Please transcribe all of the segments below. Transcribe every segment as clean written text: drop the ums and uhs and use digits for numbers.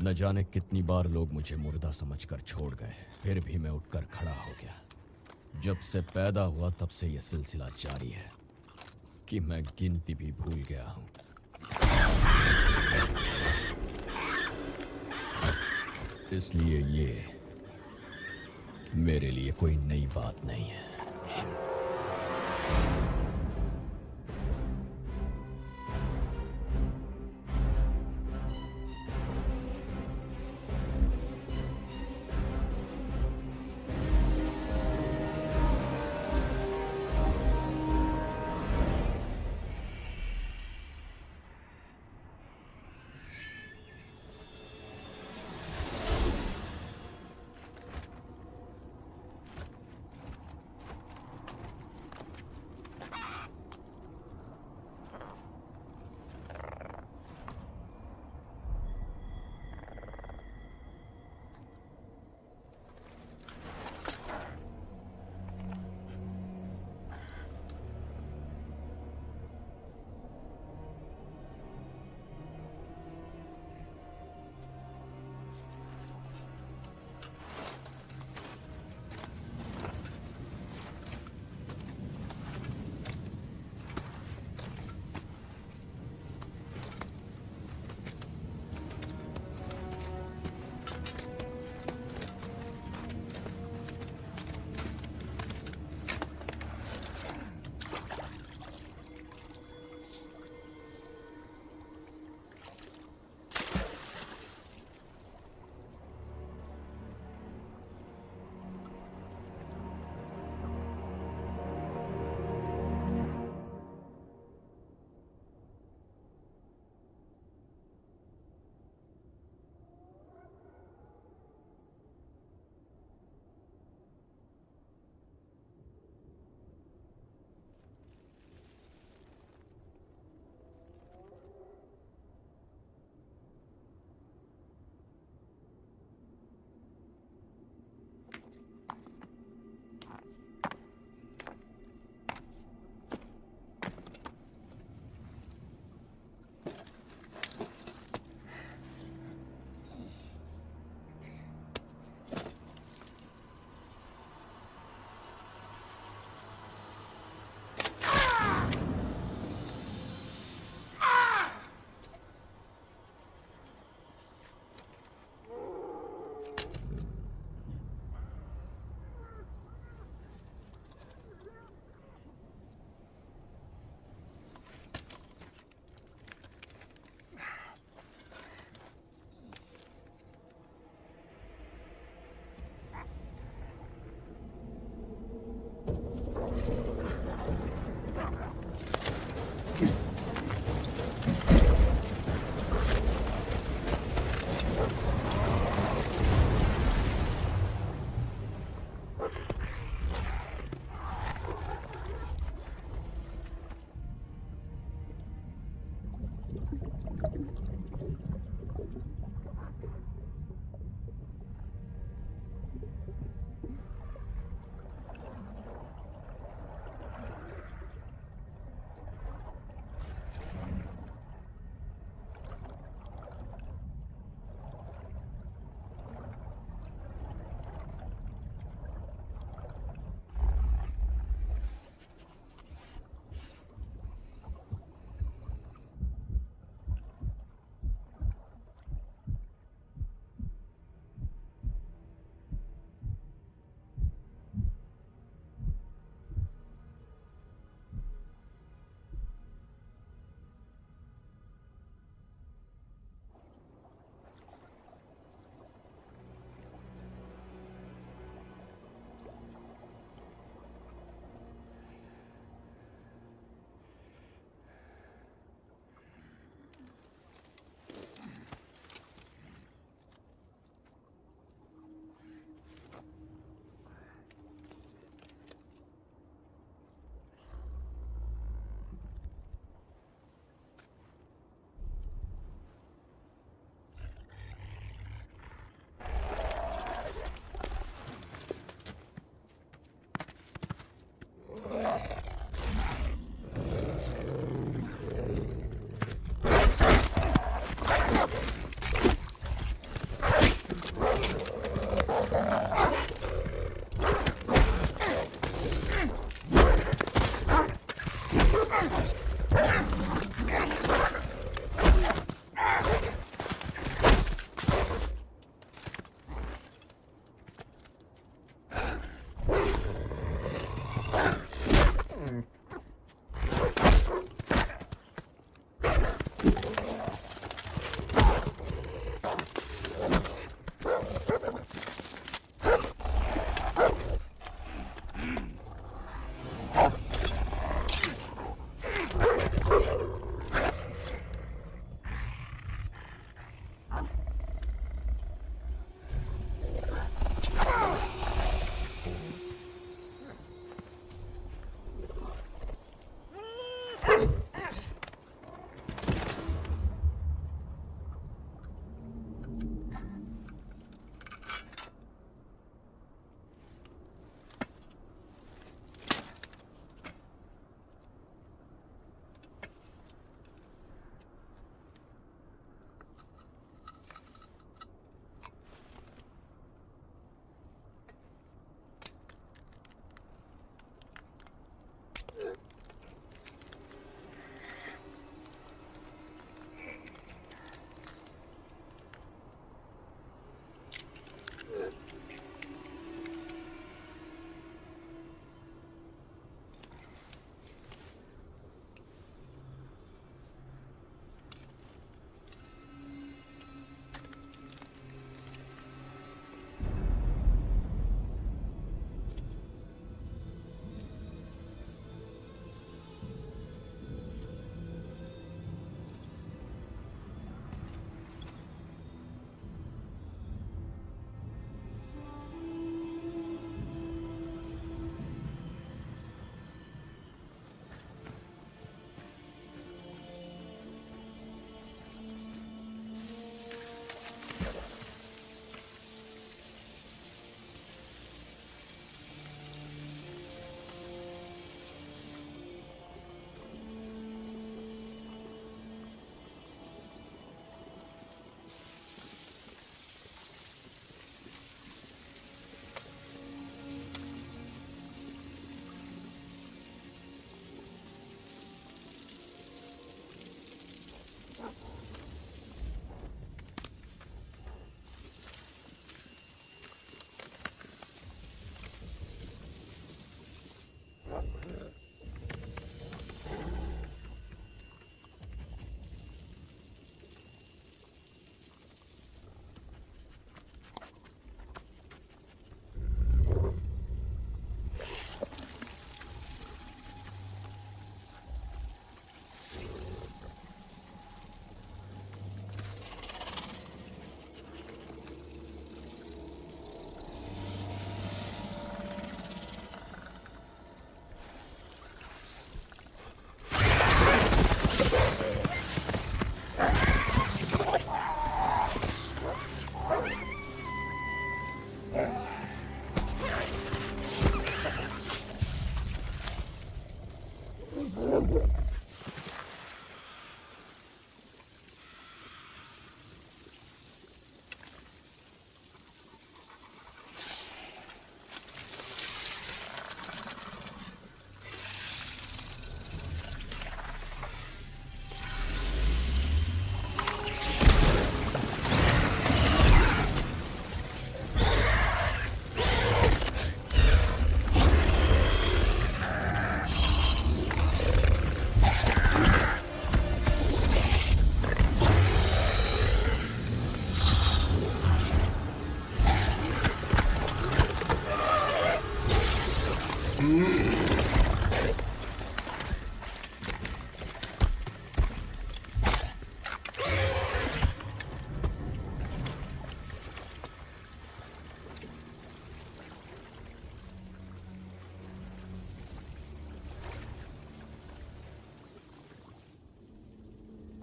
न जाने कितनी बार लोग मुझे मुर्दा समझकर छोड़ गए, फिर भी मैं उठकर खड़ा हो गया। जब से पैदा हुआ तब से यह सिलसिला जारी है कि मैं गिनती भी भूल गया हूं। इसलिए ये मेरे लिए कोई नई बात नहीं है।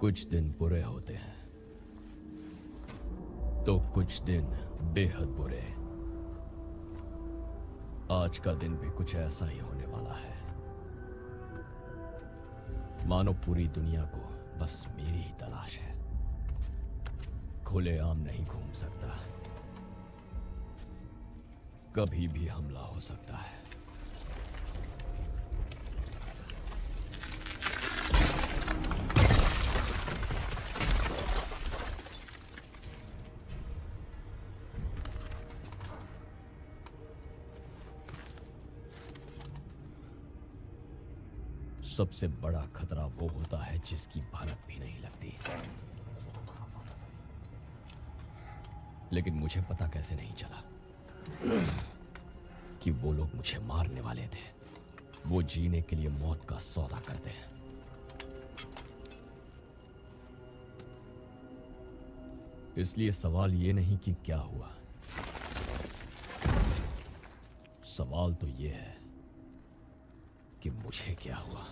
कुछ दिन बुरे होते हैं तो कुछ दिन बेहद बुरे। आज का दिन भी कुछ ऐसा ही होने वाला है। मानो पूरी दुनिया को बस मेरी ही तलाश है। खुलेआम नहीं घूम सकता, कभी भी हमला हो सकता है। सबसे बड़ा खतरा वो होता है जिसकी भनक भी नहीं लगती। लेकिन मुझे पता कैसे नहीं चला कि वो लोग मुझे मारने वाले थे। वो जीने के लिए मौत का सौदा करते हैं। इसलिए सवाल ये नहीं कि क्या हुआ, सवाल तो ये है कि मुझे क्या हुआ।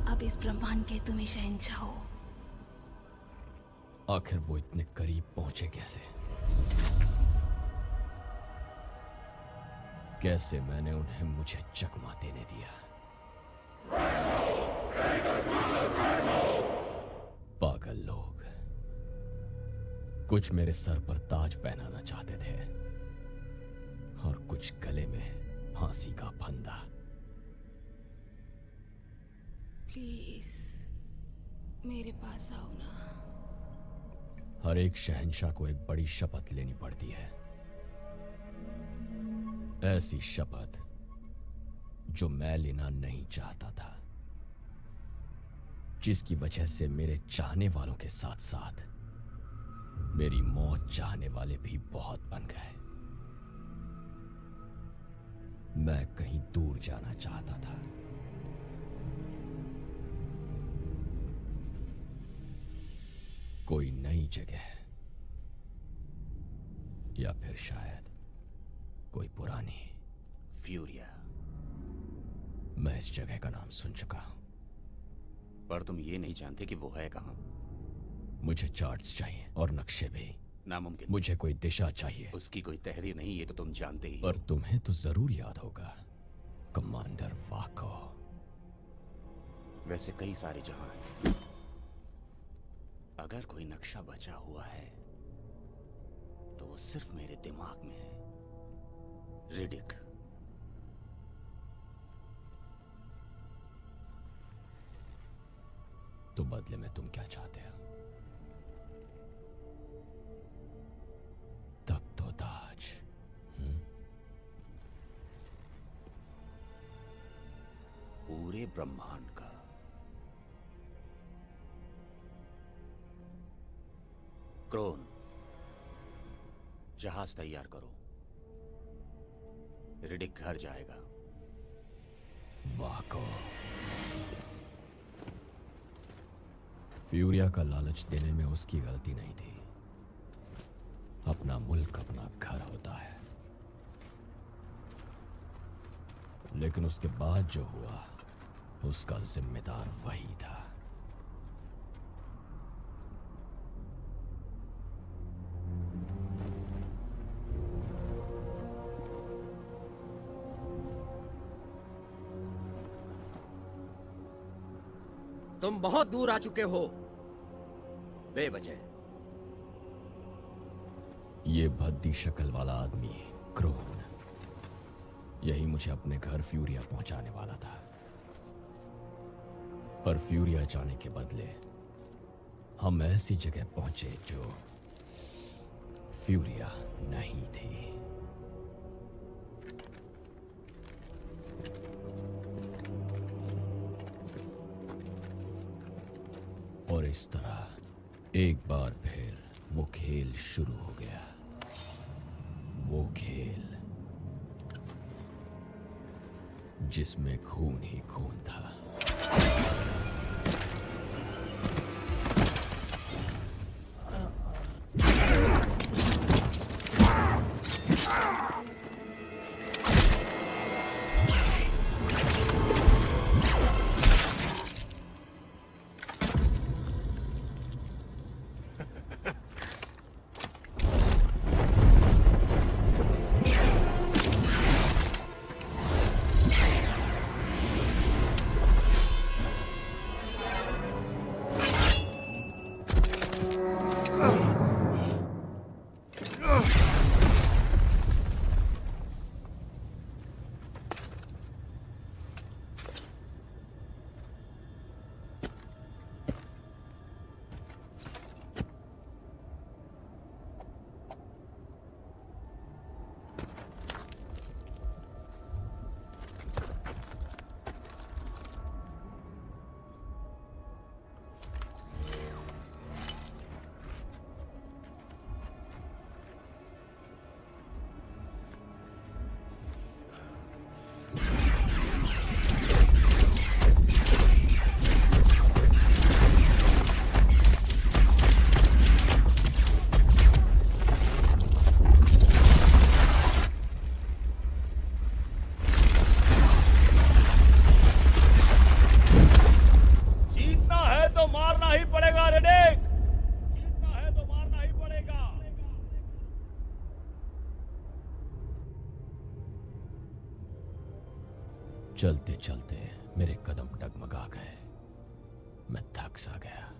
अब इस ब्रह्मांड के तुम ही शहंशाह हो। आखिर वो इतने करीब पहुंचे कैसे? कैसे मैंने उन्हें मुझे चकमा देने दिया? कुछ मेरे सर पर ताज पहनाना चाहते थे और कुछ गले में फांसी का फंदा। प्लीज मेरे पास आओ ना। हर एक शहंशाह को एक बड़ी शपथ लेनी पड़ती है, ऐसी शपथ जो मैं लेना नहीं चाहता था, जिसकी वजह से मेरे चाहने वालों के साथ साथ मेरी मौत चाहने वाले भी बहुत बन गए। मैं कहीं दूर जाना चाहता था। कोई नई जगह, या फिर शायद कोई पुरानी। फ्यूरिया। मैं इस जगह का नाम सुन चुका हूं, पर तुम ये नहीं जानते कि वो है कहां। मुझे चार्ट्स चाहिए और नक्शे भी। नामुमकिन। मुझे कोई दिशा चाहिए। उसकी कोई तहरीर नहीं, ये तो तुम जानते ही। पर तुम्हें तो जरूर याद होगा, कमांडर वाको। वैसे कई सारे जहां हैं। अगर कोई नक्शा बचा हुआ है तो वो सिर्फ मेरे दिमाग में है। रिडिक। तो बदले में तुम क्या चाहते हो? तख्तो ताज। पूरे ब्रह्मांड का। क्रोन, जहाज तैयार करो, रिडिक घर जाएगा। वाको। फ्यूरिया का लालच देने में उसकी गलती नहीं थी। अपना मुल्क अपना घर होता है, लेकिन उसके बाद जो हुआ उसका जिम्मेदार वही था। तुम बहुत दूर आ चुके हो बेवजह। ये भद्दी शक्ल वाला आदमी क्रोन, यही मुझे अपने घर फ्यूरिया पहुंचाने वाला था। पर फ्यूरिया जाने के बदले हम ऐसी जगह पहुंचे जो फ्यूरिया नहीं थी। और इस तरह एक बार फिर वो खेल शुरू हो गया। वो खेल जिसमें खून ही खून था। चलते चलते मेरे कदम डगमगा गए। मैं थक सा गया,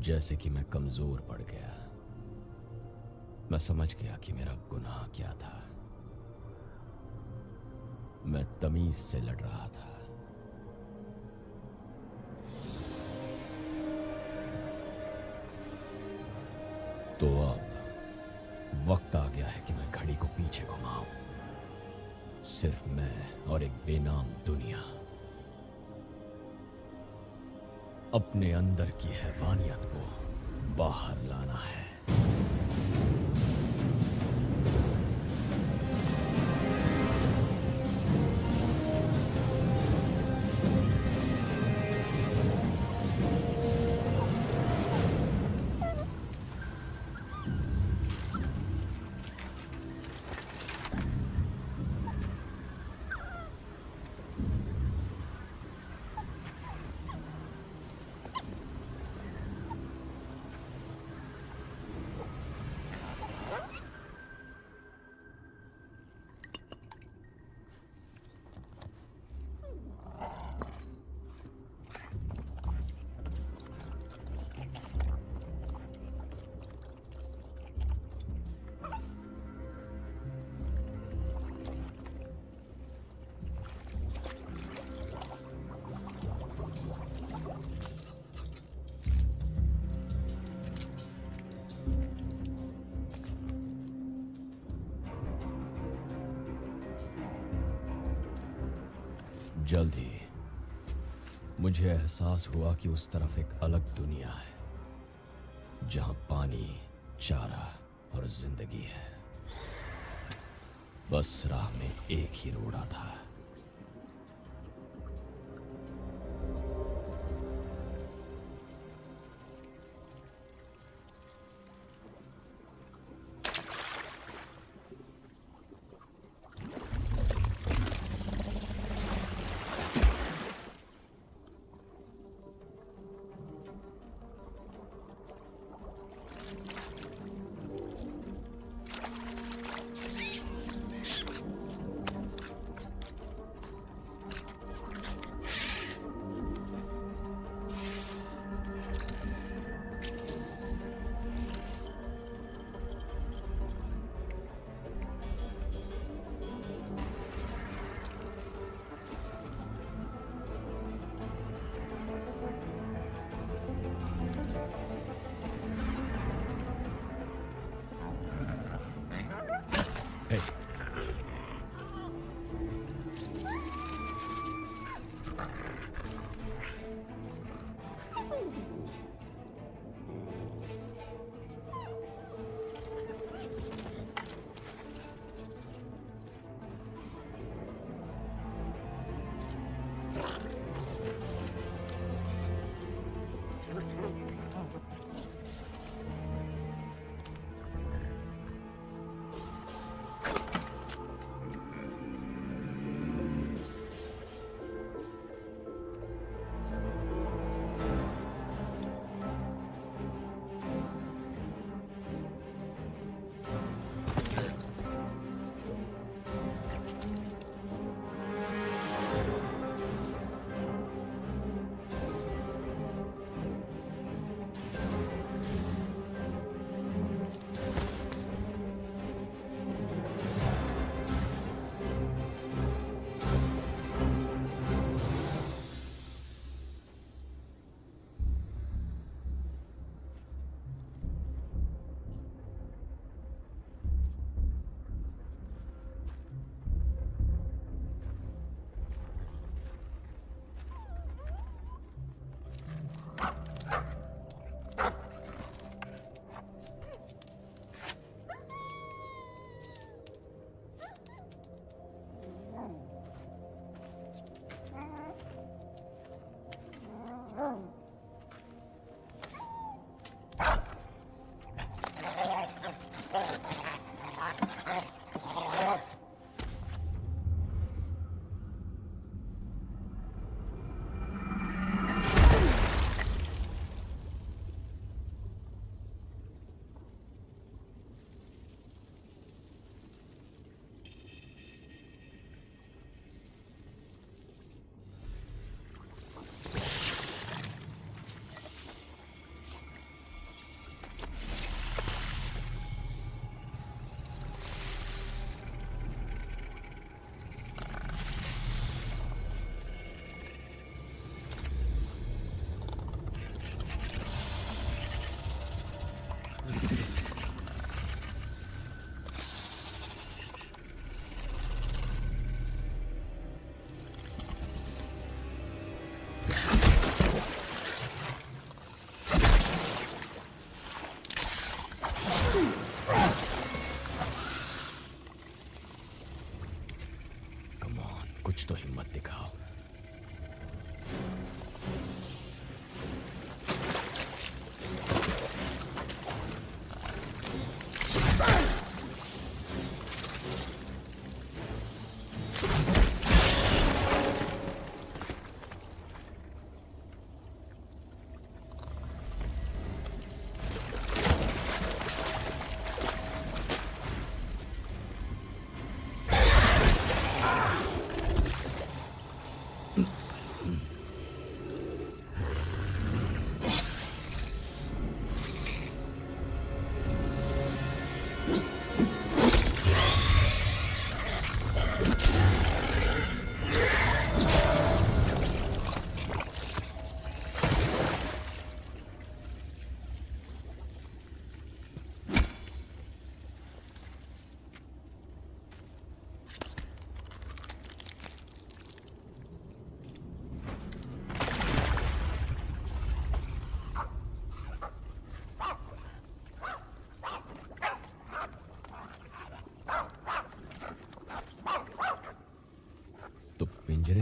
जैसे कि मैं कमजोर पड़ गया। मैं समझ गया कि मेरा गुनाह क्या था। मैं तमीज से लड़ रहा था। तो अब वक्त आ गया है कि मैं घड़ी को पीछे घुमाऊं। सिर्फ मैं और एक बेनाम दुनिया। अपने अंदर की हैवानियत को बाहर लाना है। जल्द ही मुझे एहसास हुआ कि उस तरफ एक अलग दुनिया है, जहां पानी, चारा और जिंदगी है। बस राह में एक ही रोड़ा था। Hey.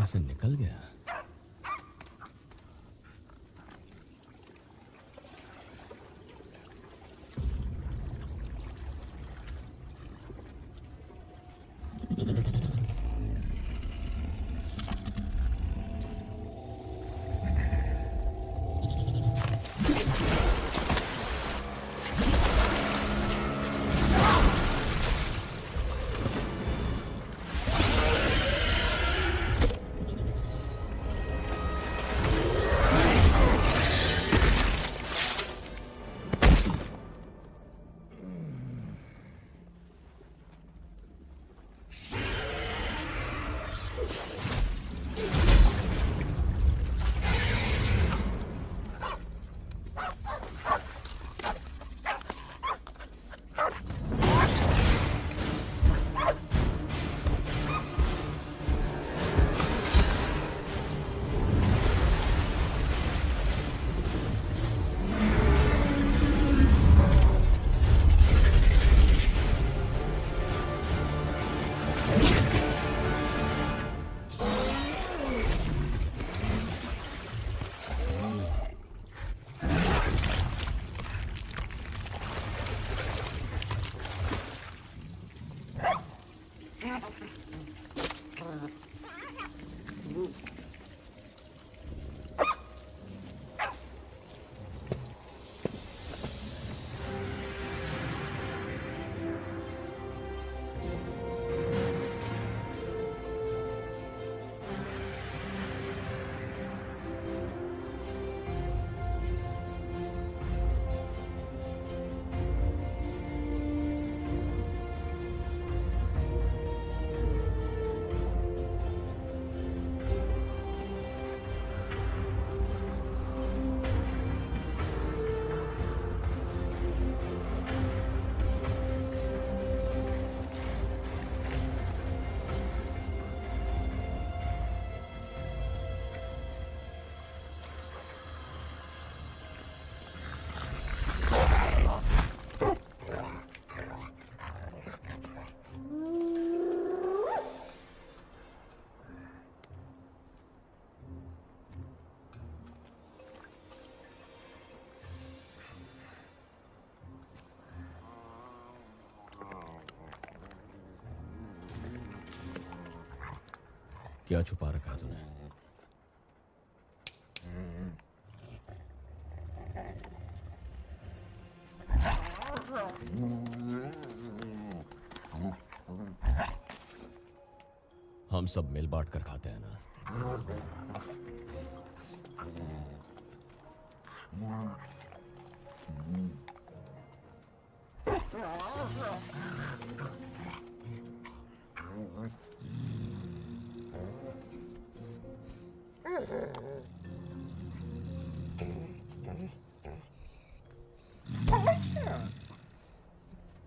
मेरे से निकल गया। क्या छुपा रखा है तूने? हम सब मिल बांट कर खाते हैं ना।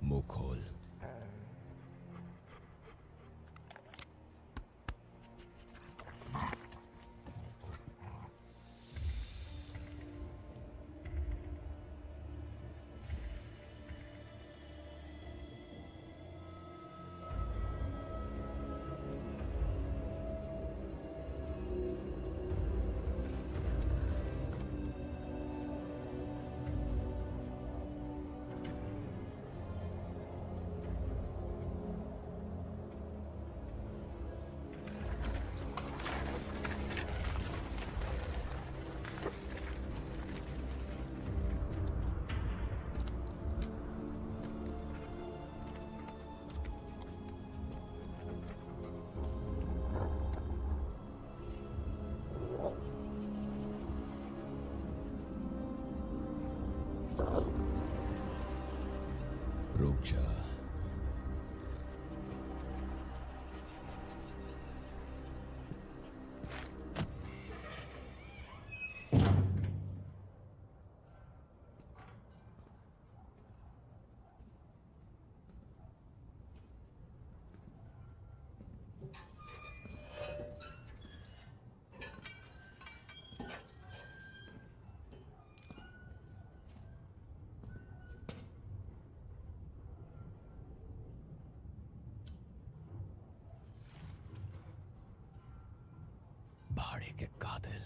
मुंह खोल। रुक जा। साड़े के कातिल।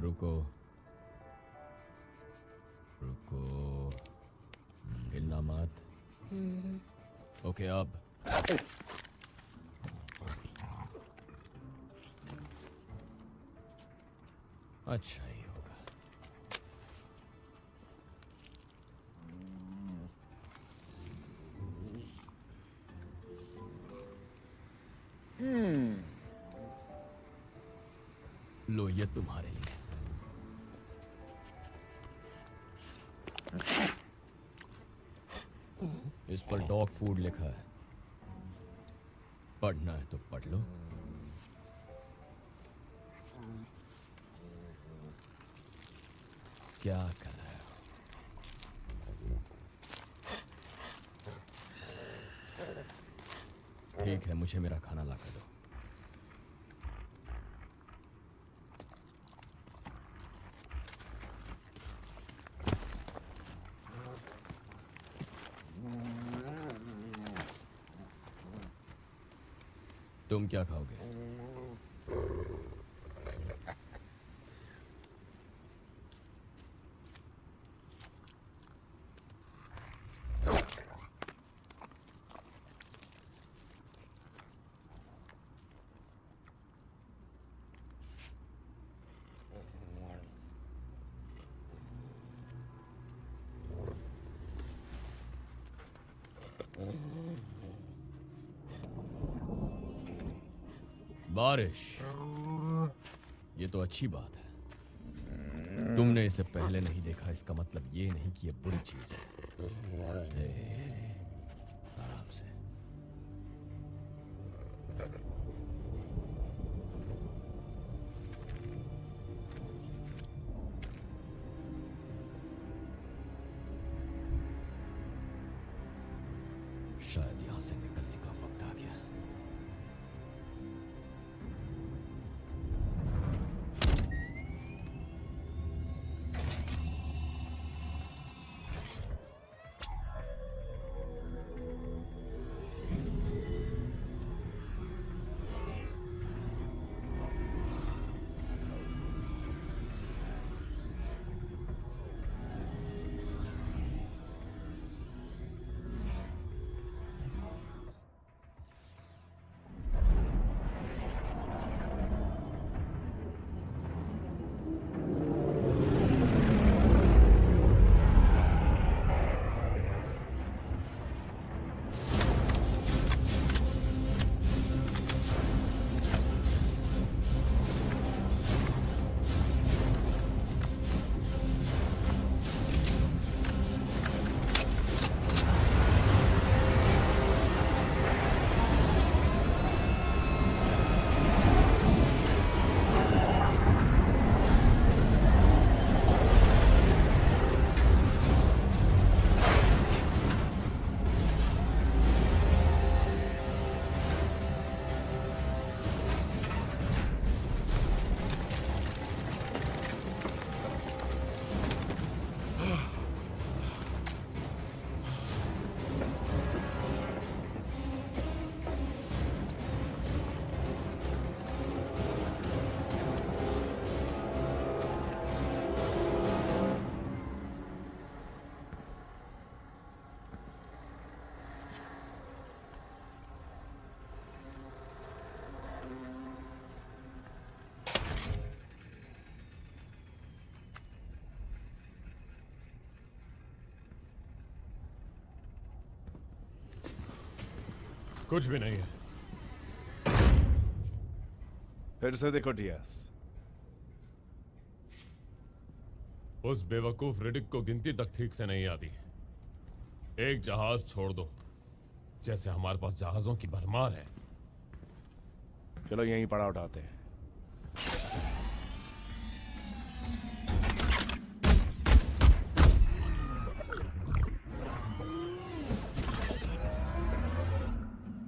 रुको रुको, हिलना मत। ओके अब अच्छा ही होगा। लो ये तुम्हारे लिए। इस पर डॉग फूड लिखा है, पढ़ना है तो पढ़ लो। क्या कर रहे हो? ठीक है, मुझे मेरा खाना ला कर दो। तुम क्या खाओगे? बारिश, ये तो अच्छी बात है। तुमने इसे पहले नहीं देखा, इसका मतलब ये नहीं कि ये बुरी चीज है। आराम से। शायद यहां से निकलने का वक्त आ गया। कुछ भी नहीं है। फिर से देखो डियास। उस बेवकूफ रिडिक को गिनती तक ठीक से नहीं आती। एक जहाज छोड़ दो, जैसे हमारे पास जहाजों की भरमार है। चलो यहीं पड़ा उठाते हैं।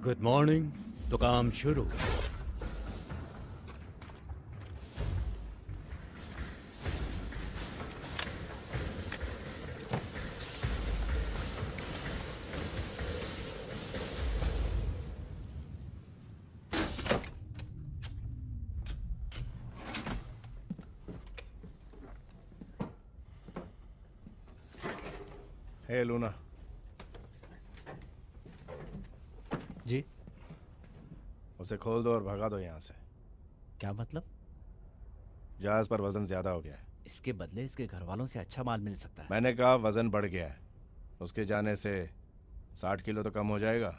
Good morning. तो काम शुरू। हे लूना। जी। उसे खोल दो और भगा दो यहां से। क्या मतलब? जहाज पर वजन ज्यादा हो गया है। इसके बदले इसके घर वालों से अच्छा माल मिल सकता है। मैंने कहा वजन बढ़ गया है। उसके जाने से 60 किलो तो कम हो जाएगा।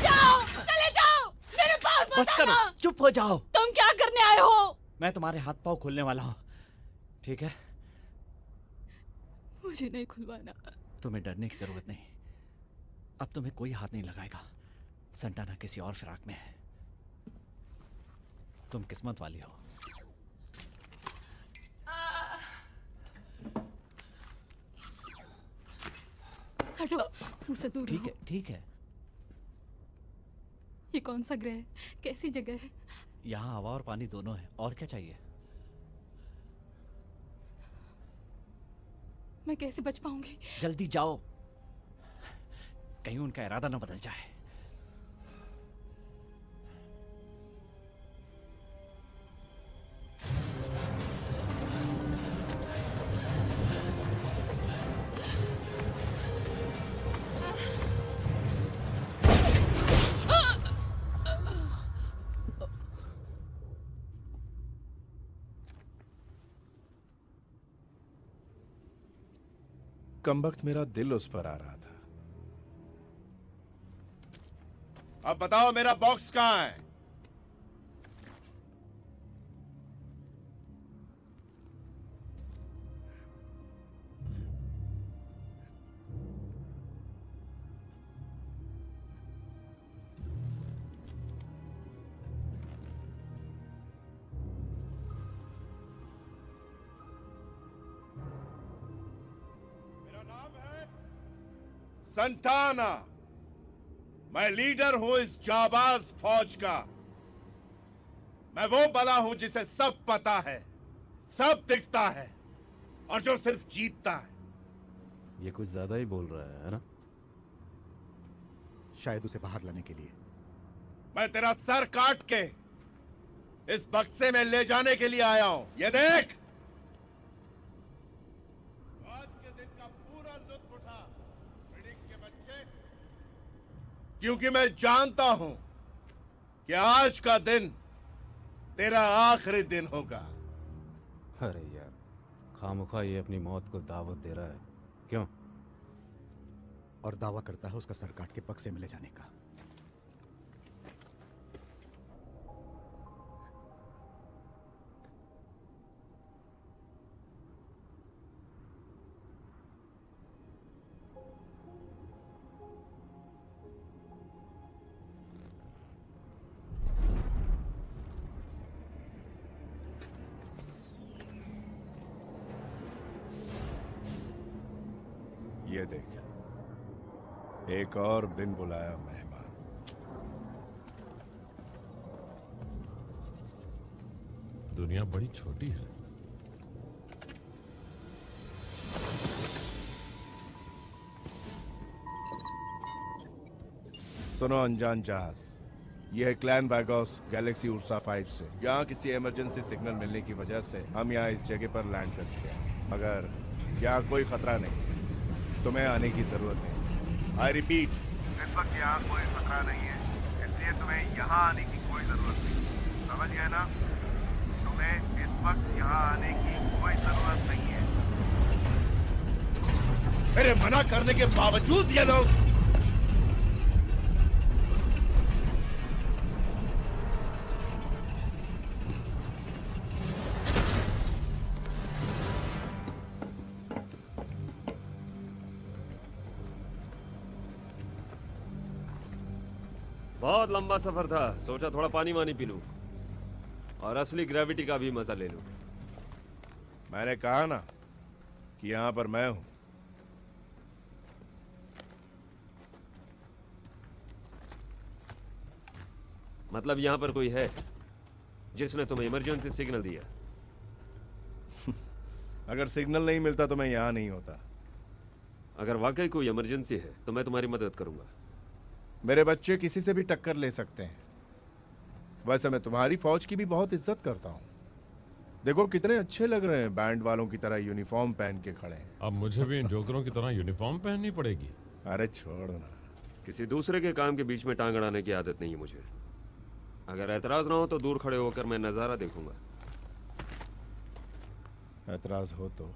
जाओ, चले जाओ, मेरे पास मत बस करो, आना। चुप हो जाओ। तुम क्या करने आए हो? मैं तुम्हारे हाथ पांव खोलने वाला हूँ, ठीक है? मुझे नहीं खुलवाना। तुम्हें डरने की जरूरत नहीं। अब तुम्हें कोई हाथ नहीं लगाएगा। संटाना किसी और फिराक में है। तुम किस्मत वाली हो। हटो, मुझसे दूर ठीक रहो। है, ठीक है। ये कौन सा ग्रह है? कैसी जगह है? यहाँ हवा और पानी दोनों है। और क्या चाहिए? मैं कैसे बच पाऊंगी? जल्दी जाओ, कहीं उनका इरादा न बदल जाए। कमबख्त मेरा दिल उस पर आ रहा था। अब बताओ मेरा बॉक्स कहां है? संटाना। मैं लीडर हूं इस जाबाज फौज का। मैं वो बला हूं जिसे सब पता है, सब दिखता है और जो सिर्फ जीतता है। ये कुछ ज्यादा ही बोल रहा है ना? शायद उसे बाहर लाने के लिए। मैं तेरा सर काट के इस बक्से में ले जाने के लिए आया हूं। ये देख, आज के दिन का पूरा लुत्फ उठा रिडिक के बच्चे, क्योंकि मैं जानता हूं कि आज का दिन तेरा आखिरी दिन होगा। अरे यार, खामखा ये अपनी मौत को दावत दे रहा है। क्यों? और दावा करता है उसका सर काट के बक्से में ले जाने का। ये देख, एक और बिन बुलाया मेहमान। दुनिया बड़ी छोटी है। सुनो अनजान जहाज, यह है क्लैन बैगोस गैलेक्सी उर्सा 5 से। यहाँ किसी इमरजेंसी सिग्नल मिलने की वजह से हम यहाँ इस जगह पर लैंड कर चुके हैं, मगर यहाँ कोई खतरा नहीं, तुम्हें आने की जरूरत नहीं। आई रिपीट, इस वक्त यहाँ कोई खतरा नहीं है, इसलिए तुम्हें यहाँ आने की कोई जरूरत नहीं। समझ गए ना? तुम्हें इस वक्त यहाँ आने की कोई जरूरत नहीं है। मेरे मना करने के बावजूद ये लोग बहुत लंबा सफर था, सोचा थोड़ा पानी वानी पी लूं और असली ग्रेविटी का भी मजा ले लूं। मैंने कहा ना कि यहां पर मैं हूं। मतलब यहां पर कोई है जिसने तुम्हें इमरजेंसी सिग्नल दिया? अगर सिग्नल नहीं मिलता तो मैं यहां नहीं होता। अगर वाकई कोई इमरजेंसी है तो मैं तुम्हारी मदद करूंगा। मेरे बच्चे किसी से भी टक्कर ले सकते हैं। वैसे मैं तुम्हारी फौज की भी बहुत इज्जत करता हूँ। देखो कितने अच्छे लग रहे हैं, बैंड वालों की तरह यूनिफॉर्म पहन के खड़े हैं। अब मुझे भी इन जोकरों की तरह यूनिफॉर्म पहननी पड़ेगी? अरे छोड़ ना। किसी दूसरे के काम के बीच में टांग अड़ाने की आदत नहीं है मुझे। अगर ऐतराज ना हो तो दूर खड़े होकर मैं नजारा देखूंगा। ऐतराज हो तो?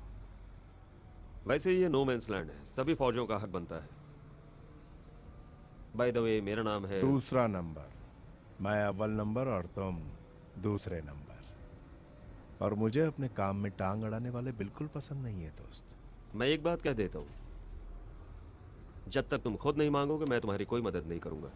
वैसे ये नो मैंस लैंड है, सभी फौजों का हक बनता है। बाय द वे, मेरा नाम है दूसरा नंबर। मैं अव्वल नंबर और तुम दूसरे नंबर। और मुझे अपने काम में टांग अड़ाने वाले बिल्कुल पसंद नहीं है दोस्त। मैं एक बात कह देता हूं, जब तक तुम खुद नहीं मांगोगे मैं तुम्हारी कोई मदद नहीं करूंगा।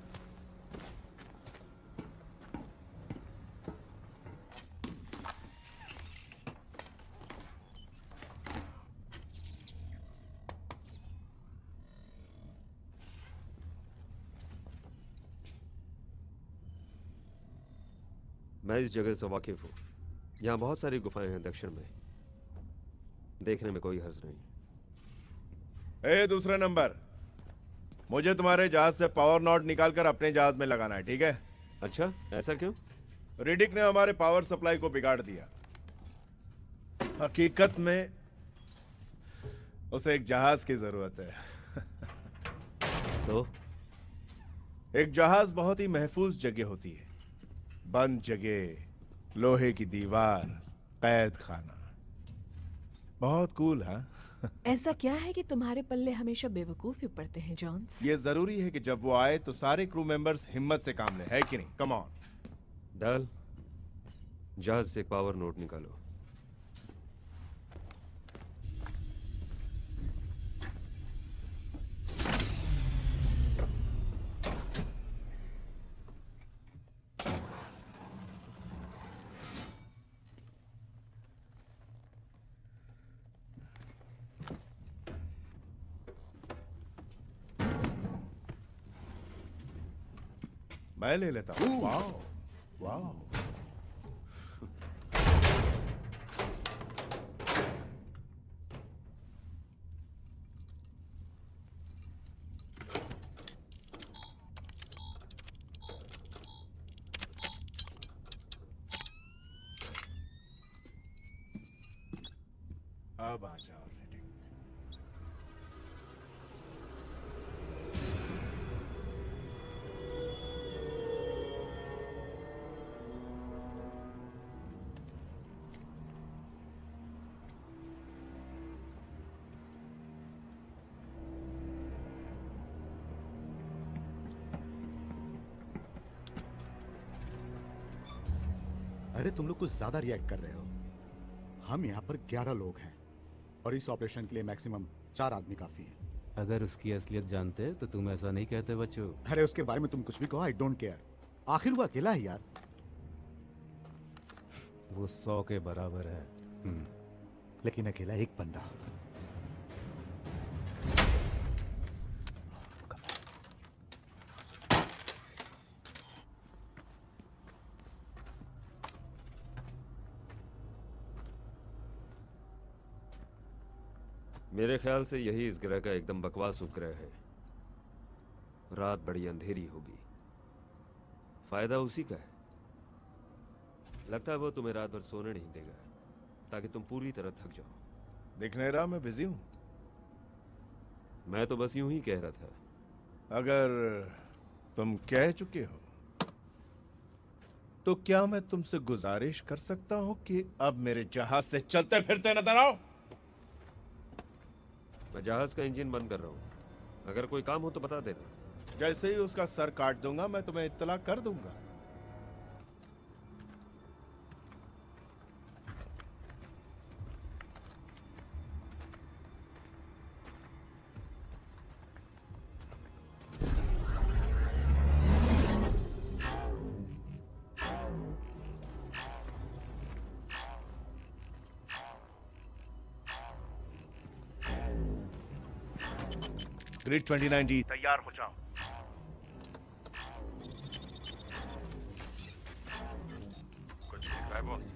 मैं इस जगह से वाकिफ हूं। यहां बहुत सारी गुफाएं हैं दक्षिण में, देखने में कोई हर्ज नहीं। ए दूसरा नंबर, मुझे तुम्हारे जहाज से पावर नॉट निकालकर अपने जहाज में लगाना है, ठीक है? अच्छा, ऐसा क्यों? रिडिक ने हमारे पावर सप्लाई को बिगाड़ दिया। हकीकत में उसे एक जहाज की जरूरत है। तो एक जहाज बहुत ही महफूज जगह होती है, बंद जगह, लोहे की दीवार, कैद खाना। बहुत कूल, हाँ? ऐसा क्या है कि तुम्हारे पल्ले हमेशा बेवकूफ ही पड़ते हैं जॉन्स? ये जरूरी है कि जब वो आए तो सारे क्रू मेंबर्स हिम्मत से काम लें, है कि नहीं? Come on. डल, जहाज से एक पावर नोट निकालो। मैं ले लेता हूँ। Wow, wow. अब आ जाओ रेडी। अरे तुम लोग कुछ ज्यादा रिएक्ट कर रहे हो। हम यहाँ पर 11 लोग हैं और इस ऑपरेशन के लिए मैक्सिमम 4 आदमी काफी हैं। अगर उसकी असलियत जानते तो तुम ऐसा नहीं कहते बच्चों। अरे उसके बारे में तुम कुछ भी कहो, आई डोंट केयर। आखिर वो अकेला है यार। वो 100 के बराबर है। लेकिन अकेला एक बंदा। मेरे ख्याल से यही इस ग्रह का एकदम बकवास उपग्रह है। रात बड़ी अंधेरी होगी, फायदा उसी का है। लगता है वो तुम्हें रात भर सोने नहीं देगा ताकि तुम पूरी तरह थक जाओ। दिख नहीं रहा मैं बिजी हूं? मैं तो बस यूं ही कह रहा था। अगर तुम कह चुके हो तो क्या मैं तुमसे गुजारिश कर सकता हूं कि अब मेरे जहाज से चलते फिरते नजर आओ? मैं जहाज का इंजन बंद कर रहा हूं, अगर कोई काम हो तो बता देना। जैसे ही उसका सर काट दूंगा मैं तुम्हें इत्तला कर दूंगा। ग्रिड 29 जी, तैयार हो जाओ। कुछ है बॉस?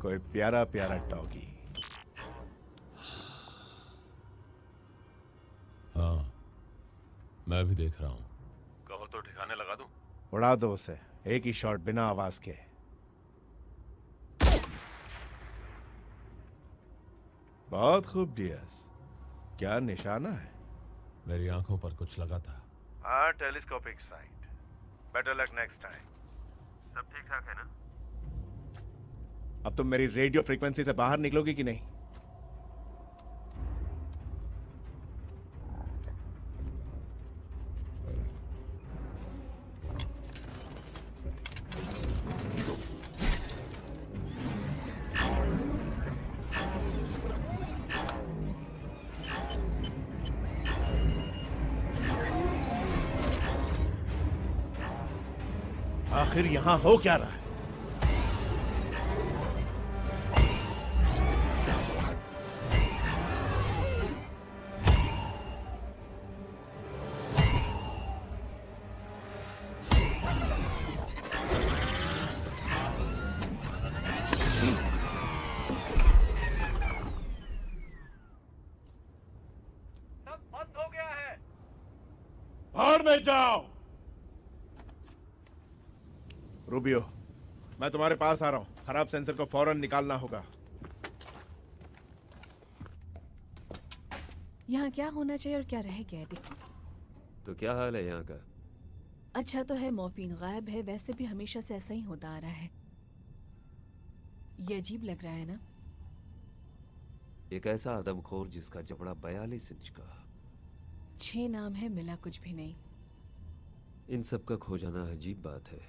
कोई प्यारा प्यारा डॉगी। मैं भी देख रहा हूं। कहो तो ठिकाने लगा दूं? उड़ा दो उसे, एक ही शॉट बिना आवाज के। बहुत खूब डियस, क्या निशाना है? मेरी आंखों पर कुछ लगा था। हाँ, telescopic site. Better luck next time. सब ठीक ठाक है ना? अब तुम मेरी रेडियो फ्रीक्वेंसी से बाहर निकलोगी कि नहीं? आखिर यहां हो क्या रहा है? सब बंद हो गया है। भाड़ में जाओ। रूबियो, मैं तुम्हारे पास आ रहा हूं। खराब सेंसर को फौरन निकालना होगा। यहाँ क्या होना चाहिए और क्या रह गया है देखो। तो क्या हाल है यहाँ का? अच्छा तो है, मॉर्फिन गायब है। वैसे भी हमेशा से ऐसा ही होता आ रहा है। ये अजीब लग रहा है ना? एक ऐसा आदमखोर जिसका जबड़ा 42 इंच का। 6 नाम है, मिला कुछ भी नहीं। इन सब का खो जाना अजीब बात है।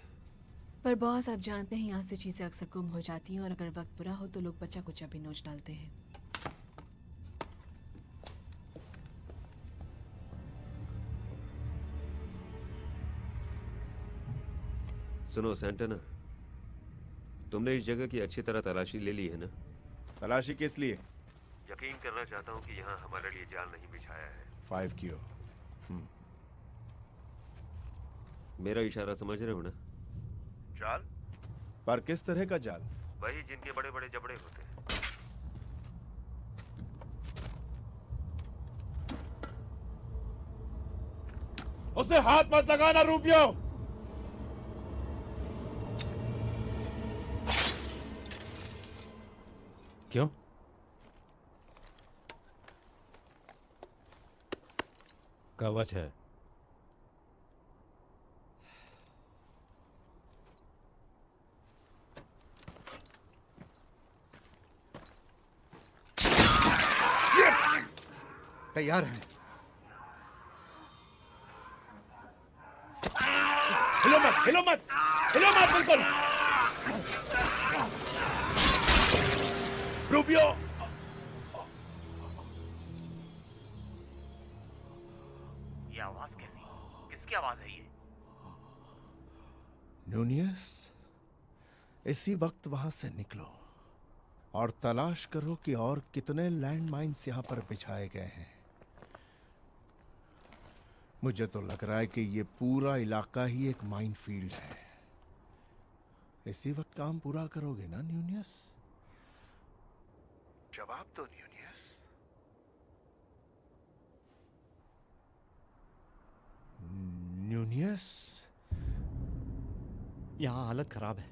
पर बॉस, आप जानते हैं यहाँ से चीजें अक्सर गुम हो जाती हैं और अगर वक्त बुरा हो तो लोग बच्चा कुचा भी नोच डालते हैं। सुनो सैंटाना, तुमने इस जगह की अच्छी तरह तलाशी ले ली है ना? तलाशी किस लिए? यकीन करना चाहता हूँ कि यहाँ हमारे लिए जाल नहीं बिछाया है। 5 क्यू। मेरा इशारा समझ रहे हो ना? जाल? पर किस तरह का जाल? वही जिनके बड़े बड़े जबड़े होते हैं। उसे हाथ मत लगाना रूबियो। क्यों? कवच है। तैयार हैं। हिलो मत, हिलो मत, हिलो मत बिल्कुल। रूबियो, ये आवाज कैसी? किसकी आवाज है ये? न्यूनियस, इसी वक्त वहां से निकलो और तलाश करो कि और कितने लैंडमाइंस यहां पर बिछाए गए हैं। मुझे तो लग रहा है कि ये पूरा इलाका ही एक माइनफील्ड है। इसी वक्त काम पूरा करोगे ना न्यूनियस? जवाब दो न्यूनियस। न्यूनियस, यहाँ हालत खराब है,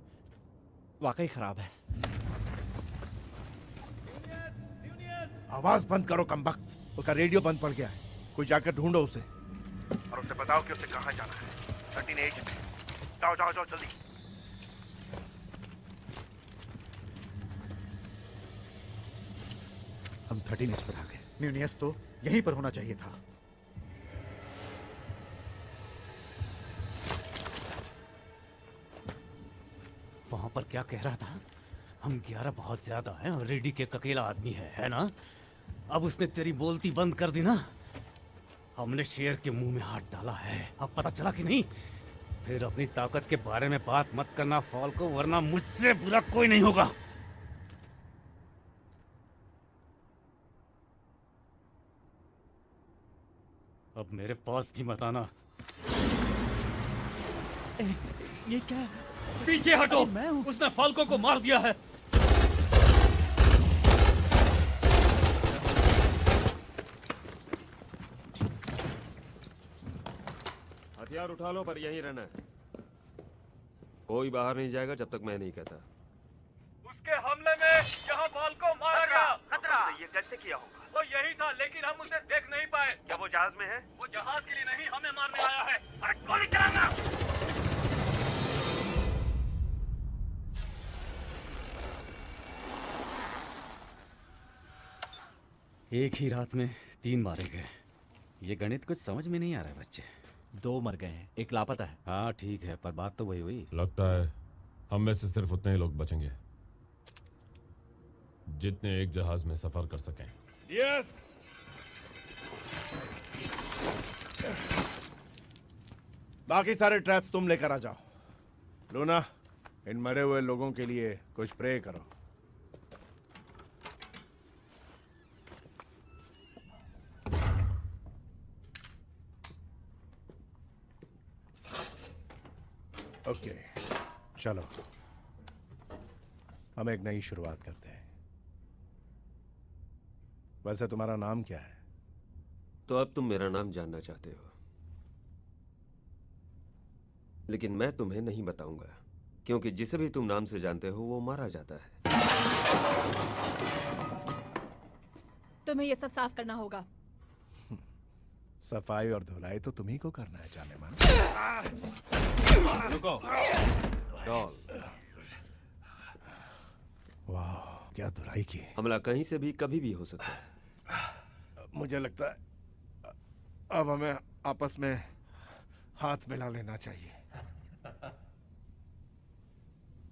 वाकई खराब है। आवाज बंद करो कमबख्त। उसका रेडियो बंद पड़ गया है। कोई जाकर ढूंढो उसे और उसे बताओ कि उसे कहां जाना है। 13 एजेंट, जाओ जाओ जाओ जल्दी। हम 13 इंच पर आ गए। न्यूनियस तो यहीं पर होना चाहिए था। वहां पर क्या कह रहा था? हम 11 बहुत ज्यादा हैं और रेडी के अकेला आदमी है ना? अब उसने तेरी बोलती बंद कर दी ना? हमने शेर के मुंह में हाथ डाला है। अब पता चला कि नहीं? फिर अपनी ताकत के बारे में बात मत करना फॉल्को, वरना मुझसे बुरा कोई नहीं होगा। अब मेरे पास भी मत आना। ये क्या है? पीछे हटो। उसने फाल्को को मार दिया है। हथियार उठा लो, पर यहीं रहना है। कोई बाहर नहीं जाएगा जब तक मैं नहीं कहता। उसके हमले में यहाँ बॉल को मारा गया। खतरा ये कैसे किया होगा? वो यही था, लेकिन हम उसे देख नहीं पाए। क्या वो जहाज में है? वो जहाज के लिए नहीं, हमें मारने आया है। अरे गोली चलाना! एक ही रात में 3 मारे गए। ये गणित कुछ समझ में नहीं आ रहा है बच्चे। 2 मर गए हैं, 1 लापता है। हाँ ठीक है, पर बात तो वही हुई। लगता है हम में से सिर्फ उतने ही लोग बचेंगे जितने एक जहाज में सफर कर सकें। यस। बाकी सारे ट्रैप्स तुम लेकर आ जाओ। लूना, इन मरे हुए लोगों के लिए कुछ प्रे करो। ओके, चलो हम एक नई शुरुआत करते हैं। वैसे तुम्हारा नाम क्या है? तो अब तुम मेरा नाम जानना चाहते हो, लेकिन मैं तुम्हें नहीं बताऊंगा, क्योंकि जिसे भी तुम नाम से जानते हो वो मारा जाता है। तुम्हें यह सब साफ करना होगा। सफाई और धुलाई तो तुम्ही को करना है, जाने मन। रुको। डॉल। वाह, क्या धुलाई की। हमला कहीं से भी कभी भी हो सकता है। मुझे लगता है अब हमें आपस में हाथ मिला लेना चाहिए।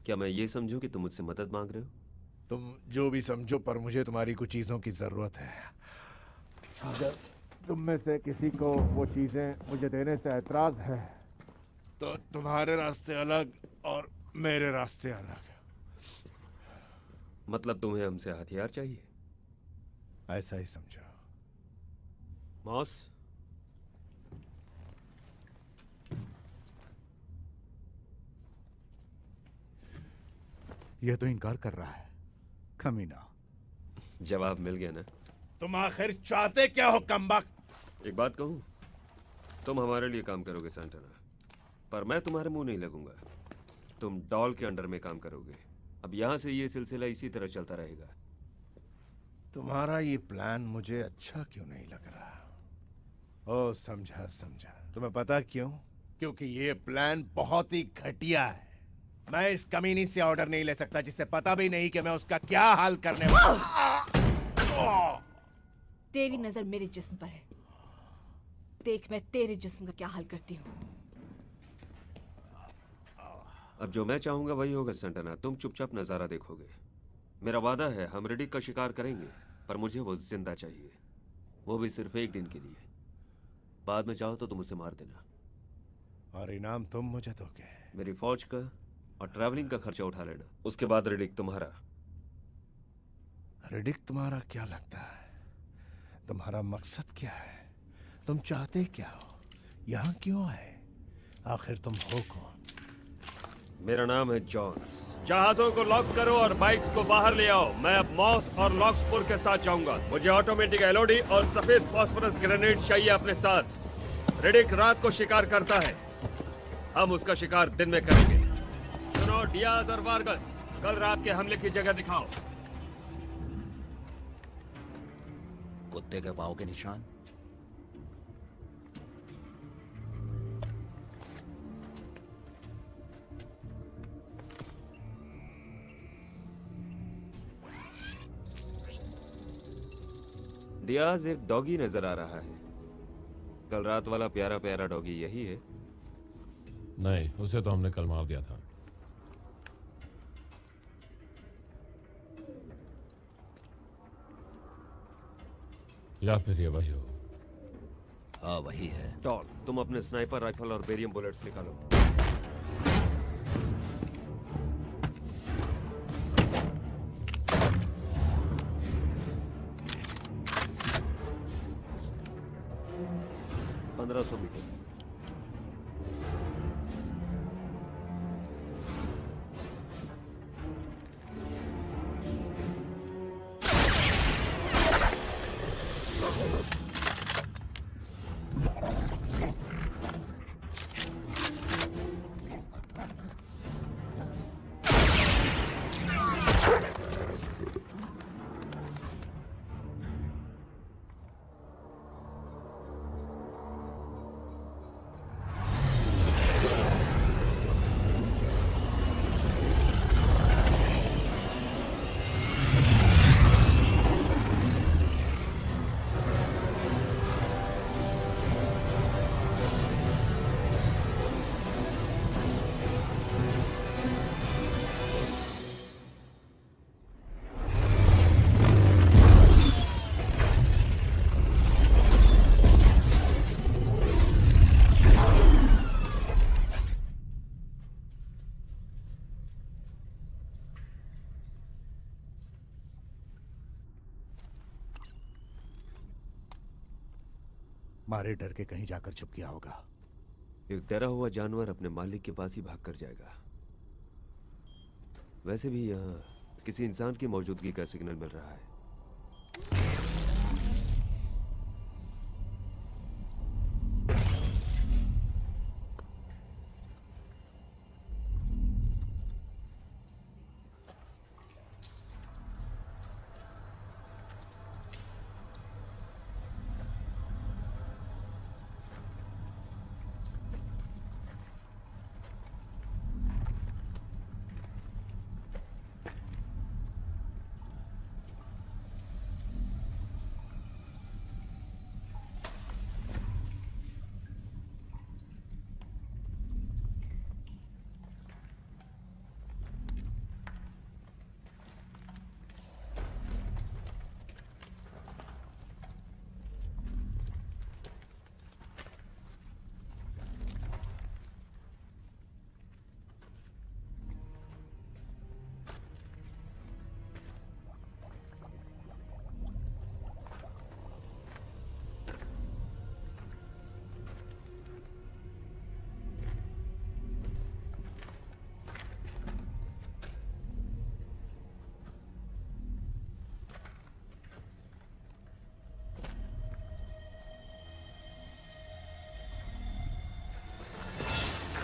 क्या मैं ये समझूं कि तुम मुझसे मदद मांग रहे हो? तुम जो भी समझो, पर मुझे तुम्हारी कुछ चीजों की जरूरत है। अगर तुम में से किसी को वो चीजें मुझे देने से ऐतराज है तो तुम्हारे रास्ते अलग और मेरे रास्ते अलग। मतलब तुम्हें हमसे हथियार चाहिए? ऐसा ही समझो। मॉस, यह तो इनकार कर रहा है, कमीना। जवाब मिल गया ना? तुम आखिर चाहते क्या हो, कमबख्त? एक बात कहूं, तुम हमारे लिए काम करोगे सांटना, पर मैं तुम्हारे मुंह नहीं लगूंगा। तुम डॉल के अंडर में काम करोगे। अब यहां से ये सिलसिला इसी तरह चलता रहेगा। तुम्हारा ये प्लान मुझे अच्छा क्यों नहीं लग रहा? ओ समझा समझा। तुम्हें पता क्यों? क्योंकि ये प्लान बहुत ही घटिया है। मैं इस कमीनी से ऑर्डर नहीं ले सकता जिसे पता भी नहीं कि मैं उसका क्या हाल करने वाला। तेरी नजर मेरे जिस्म पर है, देख मैं तेरे जिस्म का क्या हाल करती हूँ। अब जो मैं चाहूंगा वही होगा संटना। तुम चुपचाप नजारा देखोगे। मेरा वादा है हम रिडिक का शिकार करेंगे, पर मुझे वो जिंदा चाहिए, वो भी सिर्फ एक दिन के लिए। बाद में चाहो तो तुम उसे मार देना। और इनाम तुम मुझे दोगे? मेरी फौज का और ट्रैवलिंग का खर्चा उठा लेना। उसके बाद रिडिक तुम्हारा। रिडिक तुम्हारा क्या लगता है? तुम्हारा मकसद क्या है? तुम चाहते क्या हो? यहाँ क्यों आए? आखिर तुम हो कौन? मेरा नाम है जॉन्स। जहाजों को लॉक करो और बाइक्स को बाहर ले आओ। मैं अब मॉस और लॉक्सपुर के साथ जाऊंगा। मुझे ऑटोमेटिक एलओडी और सफेद फास्फोरस ग्रेनेड चाहिए अपने साथ। रिडिक रात को शिकार करता है, हम उसका शिकार दिन में करेंगे। सुनो डियाज और वार्गस, कल रात के हमले की जगह दिखाओ। कुत्ते के पांव के निशान। डियाज, एक डॉगी नजर आ रहा है। कल रात वाला प्यारा प्यारा डॉगी यही है? नहीं, उसे तो हमने कल मार दिया था। या फिर ये वही हो? हाँ वही है। टॉल, तुम अपने स्नाइपर राइफल और बेरियम बुलेट्स निकालो। मीटर। मारे डर के कहीं जाकर छुप गया होगा। एक डरा हुआ जानवर अपने मालिक के पास ही भाग कर जाएगा। वैसे भी यहाँ किसी इंसान की मौजूदगी का सिग्नल मिल रहा है।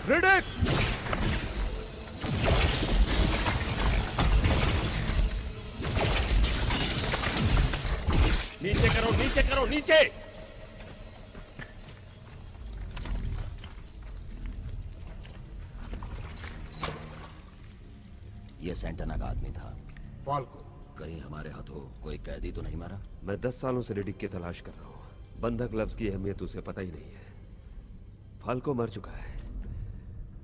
रिडिक! नीचे करो, नीचे करो, नीचे! ये सेंटाना का आदमी था। फाल्को। कहीं हमारे हाथों कोई कैदी तो नहीं मारा? मैं 10 सालों से रिडिक की तलाश कर रहा हूँ। बंधक लफ्ज की अहमियत उसे पता ही नहीं है। फाल्को मर चुका है।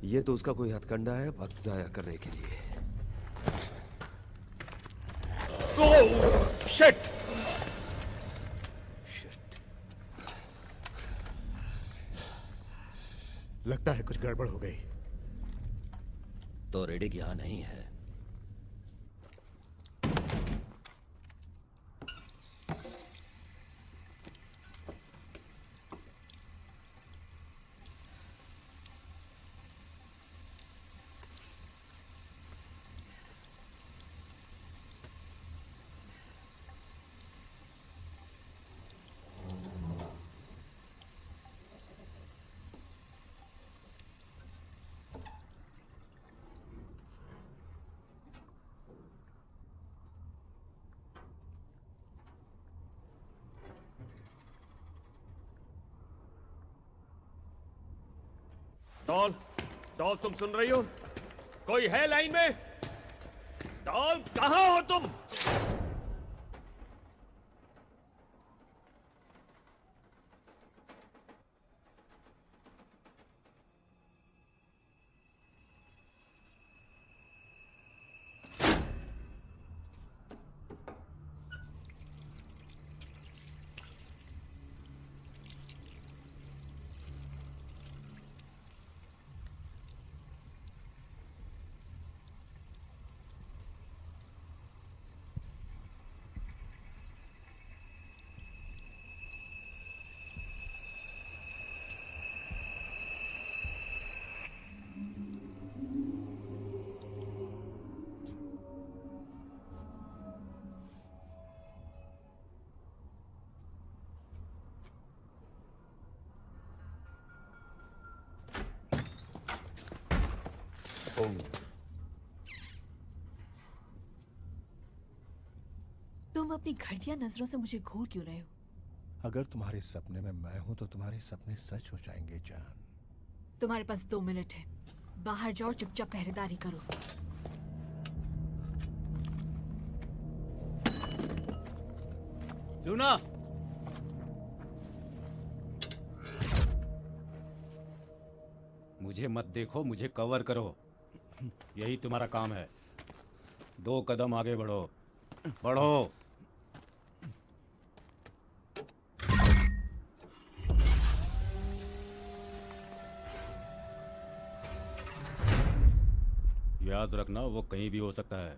ये तो उसका कोई हथकंडा है वक्त जाया करने के लिए। ओह, शिट! लगता है कुछ गड़बड़ हो गई। तो रिडिक यहां नहीं है। डॉल, डॉल तुम सुन रही हो? कोई है लाइन में? डॉल कहां हो तुम? तुम अपनी घटिया नजरों से मुझे घूर क्यों रहे हो? अगर तुम्हारे सपने में मैं हूं तो तुम्हारे सपने सच हो जाएंगे जान। तुम्हारे पास 2 मिनट है, बाहर जाओ, चुपचाप पहरेदारी करो। लूना, मुझे मत देखो, मुझे कवर करो, यही तुम्हारा काम है। 2 कदम आगे बढ़ो, बढ़ो। याद रखना, वो कहीं भी हो सकता है।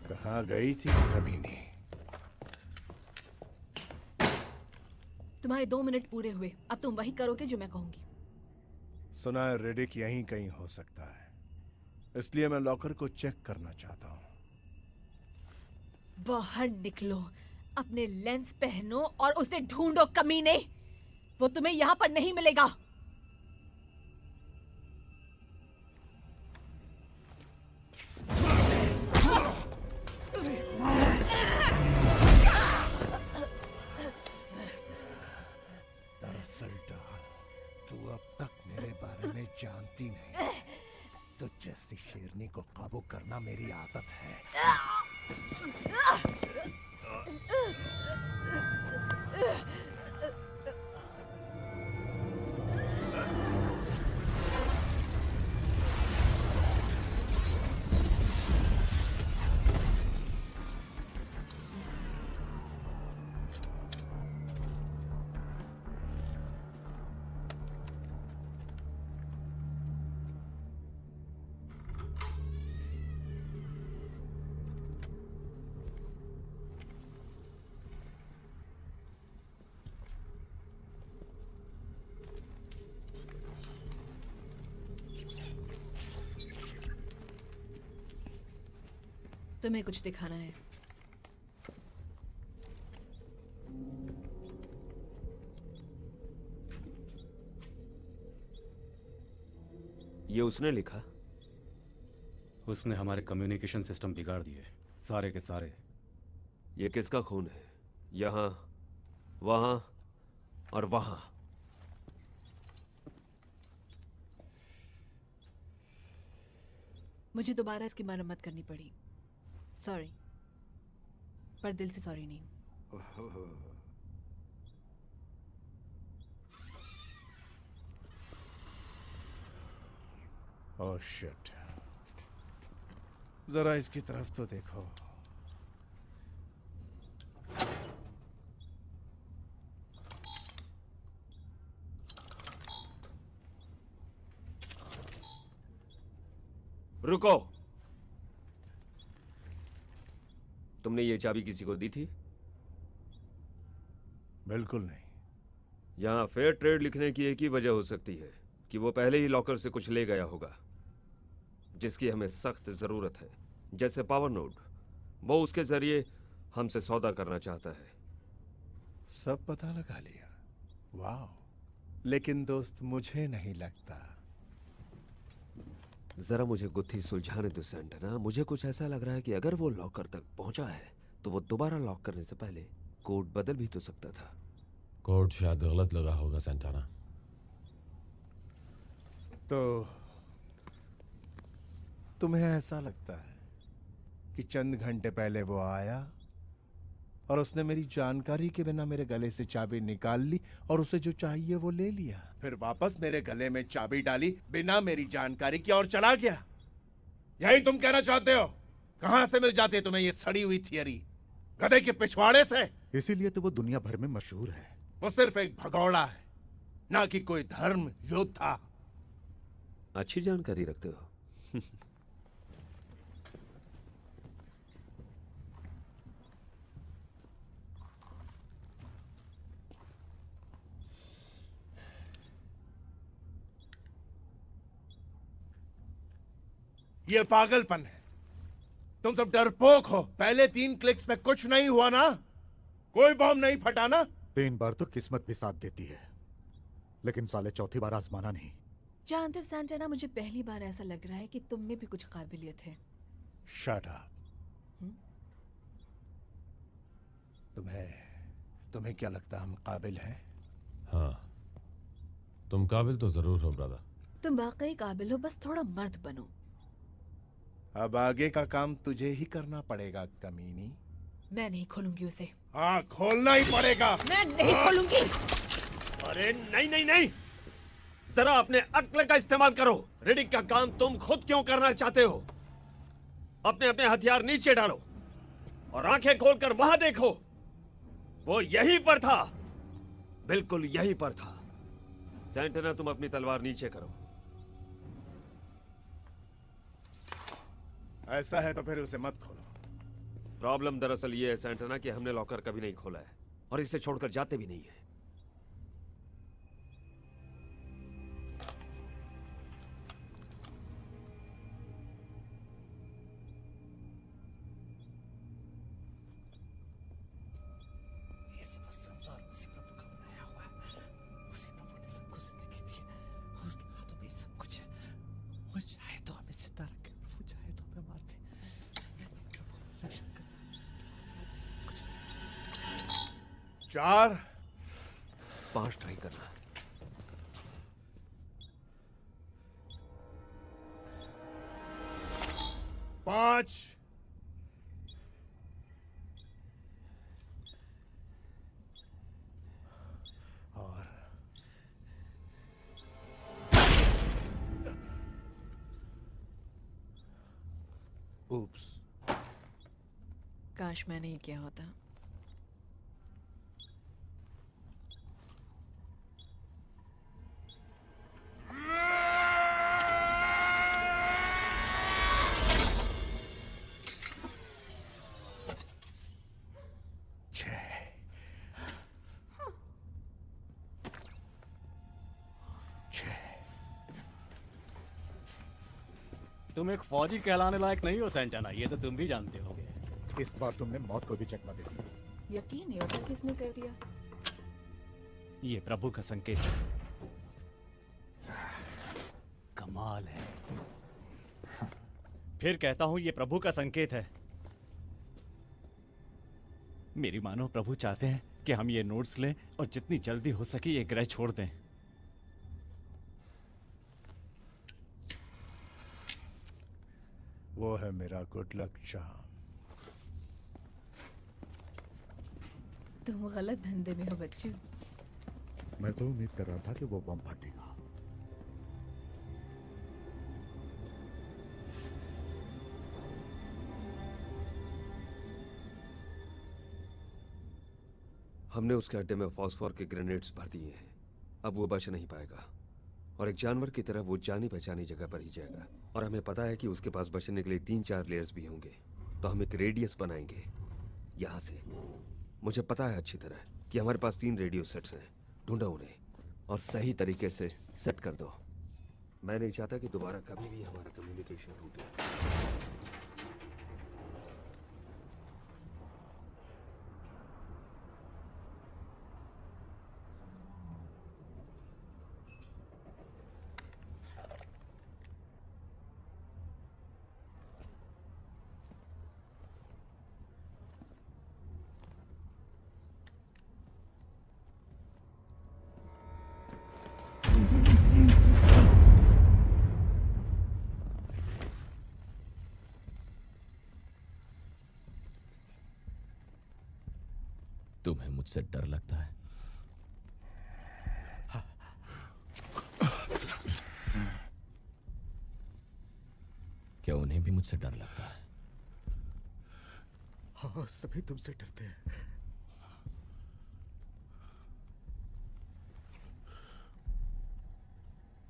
कहाँ गई थी कमीनी? तुम्हारे 2 मिनट पूरे हुए, अब तुम वही करोगे जो मैं कहूंगी। सुना है रिडिक यहीं कहीं हो सकता है, इसलिए मैं लॉकर को चेक करना चाहता हूँ। बाहर निकलो, अपने लेंस पहनो और उसे ढूंढो कमीने। वो तुम्हें यहाँ पर नहीं मिलेगा। दरअसल डाल, तू अब तक मेरे बारे में जानती नहीं। तो जैसी शेरनी को काबू करना मेरी आदत है। तुम्हें कुछ दिखाना है? ये उसने लिखा? उसने हमारे कम्युनिकेशन सिस्टम बिगाड़ दिए, सारे के सारे। ये किसका खून है? यहाँ, वहां और वहां। मुझे दोबारा इसकी मरम्मत करनी पड़ी, सॉरी, पर दिल से सॉरी नहीं। ओह शिट, जरा इसकी तरफ तो देखो। रुको, तुमने ये चाबी किसी को दी थी? बिल्कुल नहीं। यहां फेयर ट्रेड लिखने की एक ही वजह हो सकती है कि वो पहले ही लॉकर से कुछ ले गया होगा जिसकी हमें सख्त जरूरत है, जैसे पावर नोड। वो उसके जरिए हमसे सौदा करना चाहता है। सब पता लगा लिया, वाह। लेकिन दोस्त, मुझे नहीं लगता। जरा मुझे गुत्थी सुलझाने दो सैंटना। मुझे कुछ ऐसा लग रहा है कि अगर वो लॉकर तक पहुंचा है तो वो दोबारा लॉक करने से पहले कोड बदल भी तो सकता था। कोड शायद गलत लगा होगा सेंटाना। तो तुम्हें ऐसा लगता है कि चंद घंटे पहले वो आया और उसने मेरी जानकारी के बिना मेरे गले से चाबी निकाल ली और उसे जो चाहिए वो ले लिया, फिर वापस मेरे गले में चाबी डाली बिना मेरी जानकारी के और चला गया? यही तुम कहना चाहते हो? कहां से मिल जाती है तुम्हें ये सड़ी हुई थियरी? गधे के पिछवाड़े से? इसीलिए तो वो दुनिया भर में मशहूर है। वो सिर्फ एक भगौड़ा है, ना कि कोई धर्म योद्धा। अच्छी जानकारी रखते हो। ये पागलपन है। तुम सब डरपोक हो। पहले 3 क्लिक्स पे कुछ नहीं हुआ ना? कोई बॉम्ब नहीं फटा ना? 3 बार तो किस्मत भी साथ देती है, लेकिन साले चौथी बार आजमाना नहीं। जानते सांजना, मुझे पहली बार ऐसा लग रहा है कि तुम में भी कुछ काबिलियत है। Shut up. तुम्हें क्या लगता है हम काबिल हैं? हाँ, तुम काबिल तो जरूर हो ब्रदर। तुम वाकई काबिल हो, बस थोड़ा मर्द बनो। अब आगे का काम तुझे ही करना पड़ेगा कमीनी। मैं नहीं खोलूंगी उसे। हाँ, खोलना ही पड़ेगा। मैं नहीं खोलूंगी। अरे नहीं नहीं नहीं, जरा अपने अक्ल का इस्तेमाल करो। रिडिक का काम तुम खुद क्यों करना चाहते हो? अपने अपने हथियार नीचे डालो और आंखें खोलकर वहां देखो। वो यहीं पर था, बिल्कुल यहीं पर था। सेंटेना, तुम अपनी तलवार नीचे करो। ऐसा है तो फिर उसे मत खोलो। प्रॉब्लम दरअसल ये है सेंटेना कि हमने लॉकर कभी नहीं खोला है और इसे छोड़कर जाते भी नहीं है। ये सब संसार उसी प्रभु का बनाया हुआ है। उसी प्रभु ने सबको जिंदगी दी है, उसके हाथों में सब कुछ है। वो चाहे तो हमें जिंदा रखे, वो चाहे तो हमें मार दे। प्रभु रक्षक कर, 4 5 ट्राई करना। 5 और ऊप्स। काश मैंने ये किया होता। तुम एक फौजी कहलाने लायक नहीं हो सेंटाना, ये तो तुम भी जानते होगे। इस बार तुमने मौत को भी चकमा दे दिया। यकीन नहीं होता किसने कर दिया। ये प्रभु का संकेत है। कमाल है। फिर कहता हूं ये प्रभु का संकेत है। मेरी मानो प्रभु चाहते हैं कि हम ये नोट्स लें और जितनी जल्दी हो सके ये ग्रह छोड़ दें। वो है मेरा गुड लक चार्म। तुम गलत धंधे में हो बच्चू। मैं तो उम्मीद कर रहा था कि वो बम फटेगा। हमने उसके अड्डे में फॉस्फोर के ग्रेनेड्स भर दिए हैं। अब वो बच नहीं पाएगा और एक जानवर की तरह वो जानी पहचानी जगह पर ही जाएगा। और हमें पता है कि उसके पास बचने के लिए 3-4 लेयर्स भी होंगे। तो हम एक रेडियस बनाएंगे यहां से। मुझे पता है अच्छी तरह कि हमारे पास 3 रेडियो सेट्स हैं। ढूंढो उन्हें और सही तरीके से सेट कर दो। मैं नहीं चाहता कि दोबारा कभी भी हमारा कम्युनिकेशन टूटे। तुम्हें मुझसे डर लगता है? क्या उन्हें भी मुझसे डर लगता है? हाँ, सभी तुमसे डरते हैं।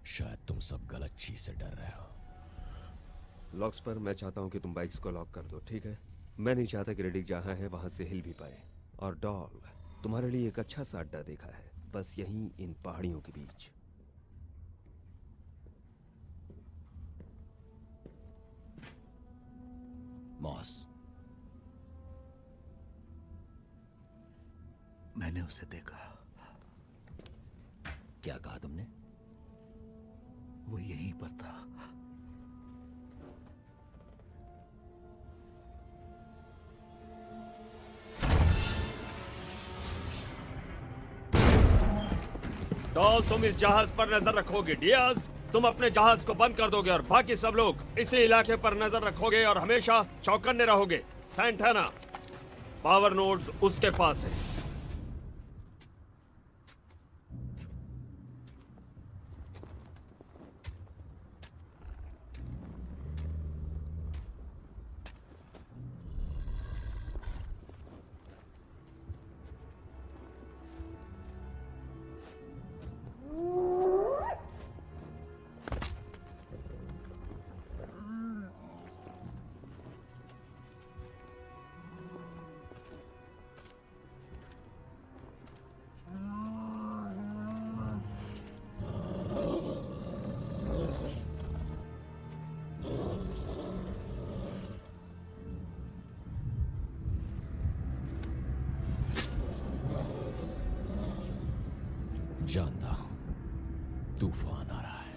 शायद तुम सब गलत चीज से डर रहे हो। लॉक्स पर मैं चाहता हूं कि तुम बाइक्स को लॉक कर दो, ठीक है? मैं नहीं चाहता कि रेडिक जहां है वहां से हिल भी पाए। और डॉल, तुम्हारे लिए एक अच्छा सा अड्डा देखा है, बस यहीं इन पहाड़ियों के बीच। मॉस, मैंने उसे देखा। क्या कहा तुमने? वो यहीं पर था। डॉल, तुम इस जहाज पर नजर रखोगे। डियाज, तुम अपने जहाज को बंद कर दोगे और बाकी सब लोग इसी इलाके पर नजर रखोगे और हमेशा चौकन्ने रहोगे। सैंटाना, पावर नोड्स उसके पास है। जानता हूं तूफान आ रहा है।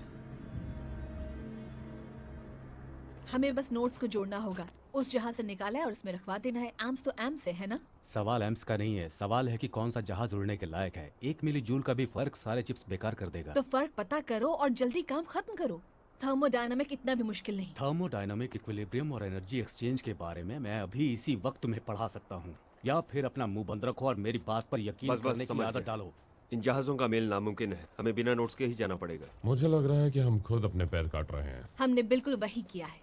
हमें बस नोट्स को जोड़ना होगा। उस जहाज से निकाला है और उसमें रखवा देना है। एम्स तो एम्स है ना? सवाल एम्स का नहीं है, सवाल है कि कौन सा जहाज उड़ने के लायक है। 1 मिली जूल का भी फर्क सारे चिप्स बेकार कर देगा। तो फर्क पता करो और जल्दी काम खत्म करो। थर्मोडायनामिक इतना भी मुश्किल नहीं। थर्मोडायनामिक इक्विलिब्रियम और एनर्जी एक्सचेंज के बारे में मैं अभी इसी वक्त तुम्हें पढ़ा सकता हूँ, या फिर अपना मुंह बंद रखो और मेरी बात पर यकीन करने की आदत डालो। इन जहाजों का मेल नामुमकिन है, हमें बिना नोट्स के ही जाना पड़ेगा। मुझे लग रहा है कि हम खुद अपने पैर काट रहे हैं। हमने बिल्कुल वही किया है।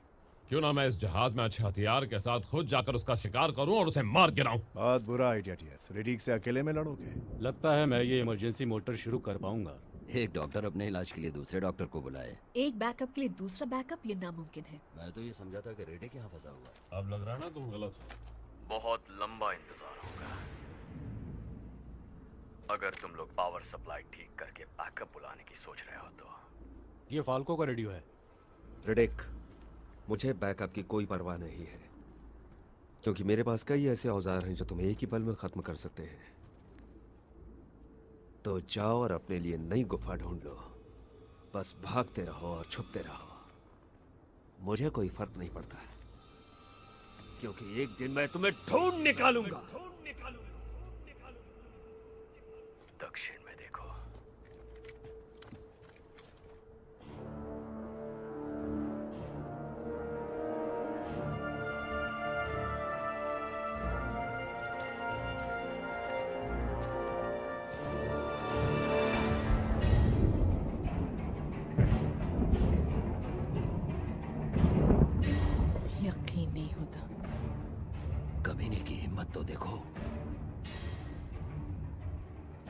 क्यों ना मैं इस जहाज में अच्छे हथियार के साथ खुद जाकर उसका शिकार करूं और उसे मार गिराऊं। बहुत बुरा आइडिया टीएस। रेडिक से अकेले में लड़ोगे? लगता है मैं ये इमरजेंसी मोटर शुरू कर पाऊंगा। एक डॉक्टर अपने इलाज के लिए दूसरे डॉक्टर को बुलाए। एक बैकअप के लिए दूसरा बैकअप, ये नामुमकिन है। मैं तो ये समझा था कि रेडिक यहाँ फंसा हुआ है। अब लग रहा है ना तुम गलत हो। बहुत लंबा इंतजार होगा। अगर तुम लोग पावर सप्लाई ठीक करके बैकअप बुलाने की सोच रहे हो तो। ये फाल्को का रेडियो है। रेडिक, मुझे बैकअप की कोई परवाह नहीं है, क्योंकि मेरे पास कई ऐसे औजार हैं जो तुम एक ही पल में खत्म कर सकते हैं। तो जाओ और अपने लिए नई गुफा ढूंढ लो। बस भागते रहो और छुपते रहो। मुझे कोई फर्क नहीं पड़ता, क्योंकि एक दिन मैं तुम्हें ढूंढ निकालूंगा। दक्षिण में देखो। यकीन नहीं होता। कमीने की हिम्मत तो देखो।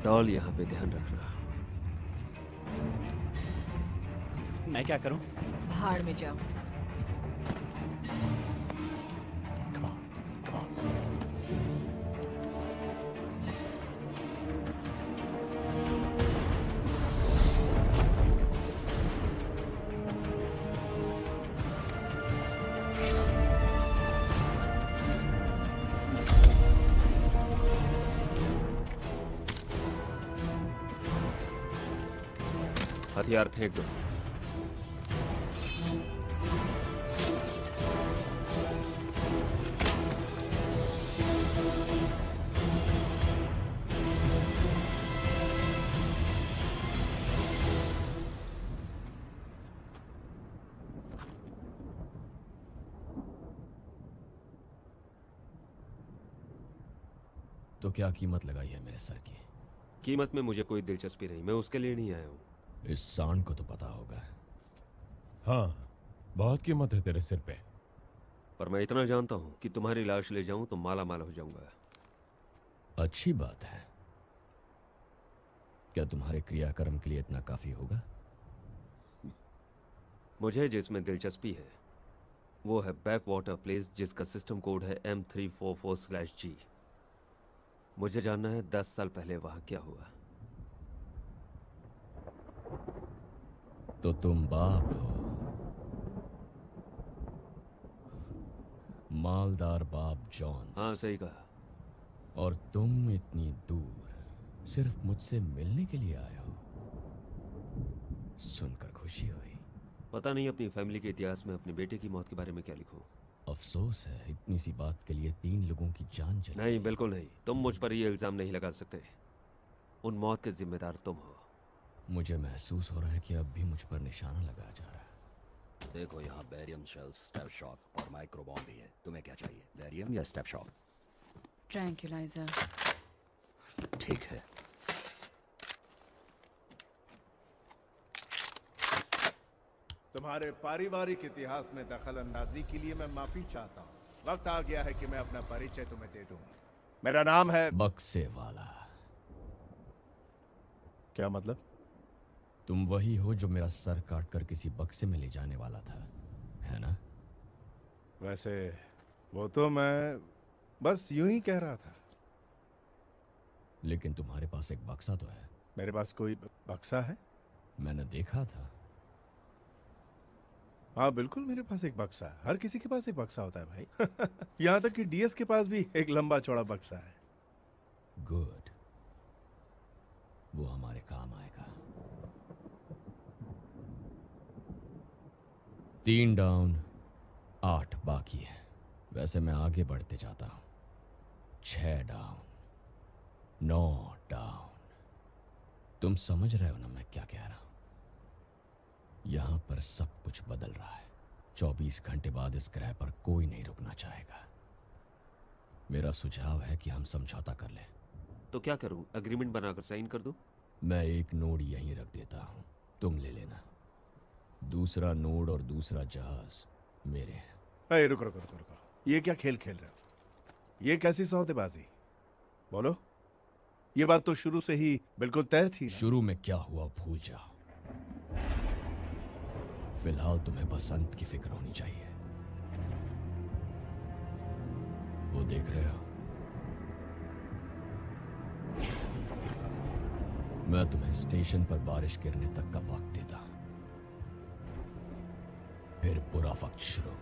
डॉल, यहाँ पे ध्यान रखना। मैं क्या करूं? भाड़ में जाओ। हथियार फेंक दो। तो क्या कीमत लगाई है मेरे सर की? कीमत में मुझे कोई दिलचस्पी नहीं, मैं उसके लिए नहीं आया हूँ। इस सांड को तो पता होगा। हाँ, बहुत कीमत है तेरे सिर पे। पर मैं इतना जानता हूँ कि तुम्हारी लाश ले जाऊं तो माला माल हो जाऊंगा। अच्छी बात है। क्या तुम्हारे क्रियाकर्म के लिए इतना काफी होगा? मुझे जिसमें दिलचस्पी है वो है बैक वाटर प्लेस, जिसका सिस्टम कोड है M344/G। मुझे जानना है 10 साल पहले वहां क्या हुआ। तो तुम बाप हो, मालदार बाप जॉन। हाँ, सही कहा। और तुम इतनी दूर सिर्फ मुझसे मिलने के लिए आए हो? सुनकर खुशी हुई। पता नहीं अपनी फैमिली के इतिहास में अपने बेटे की मौत के बारे में क्या लिखूं। अफसोस है, इतनी सी बात के लिए 3 लोगों की जान चली। नहीं, बिल्कुल नहीं। तुम मुझ पर ये इल्जाम नहीं लगा सकते। उन मौत के जिम्मेदार तुम हो। मुझे महसूस हो रहा है कि अब भी मुझ पर निशाना लगाया जा रहा है। देखो, यहाँ बेरियम शेल्स, स्टेप शॉक और माइक्रो बॉम्ब भी है। तुम्हें क्या चाहिए, बेरियम या स्टेप शॉक? ट्रैंक्यूलाइजर। ठीक है। तुम्हारे पारिवारिक इतिहास में दखल अंदाजी के लिए मैं माफी चाहता हूँ। वक्त आ गया है कि मैं अपना परिचय तुम्हें दे दूं। मेरा नाम है बक्से वाला। क्या मतलब? तुम वही हो जो मेरा सर काट कर किसी बक्से में ले जाने वाला था, है ना? वैसे वो तो मैं बस यूं ही कह रहा था। लेकिन तुम्हारे पास एक बक्सा तो है। मेरे पास कोई बक्सा है? मैंने देखा था। हाँ बिल्कुल, मेरे पास एक बक्सा है। हर किसी के पास एक बक्सा होता है भाई। यहाँ तक कि डीएस के पास भी एक लंबा चौड़ा बक्सा है। गुड, वो हमारे काम आएगा। 3 डाउन, 8 बाकी है। वैसे मैं आगे बढ़ते जाता हूं। 6 डाउन, 9 डाउन। तुम समझ रहे हो ना मैं क्या कह रहा हूं? यहां पर सब कुछ बदल रहा है। 24 घंटे बाद इस ग्रह पर कोई नहीं रुकना चाहेगा। मेरा सुझाव है कि हम समझौता कर लें। तो क्या करूं, एग्रीमेंट बनाकर साइन कर दूं? मैं एक नोड यहीं रख देता हूं, तुम ले लेना। दूसरा नोड और दूसरा जहाज मेरे हैं। अरे रुको रुको रुको रुको, ये क्या खेल खेल रहे हो? ये कैसी सौदेबाजी? बोलो। ये बात तो शुरू से ही बिल्कुल तय थी। शुरू में क्या हुआ भूल जाओ। फिलहाल तुम्हें बस अंत की फिक्र होनी चाहिए। वो देख रहे हो? मैं तुम्हें स्टेशन पर बारिश गिरने तक का वक्त देता हूं, फिर बुरा वक्त शुरू।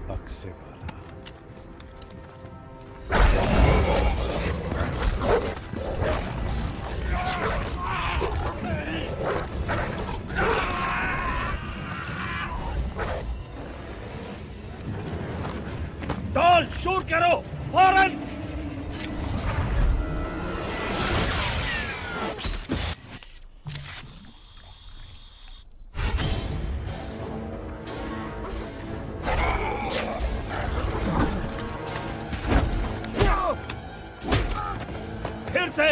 बक्से वाला। डॉल, शूट करो फौरन। फिर से।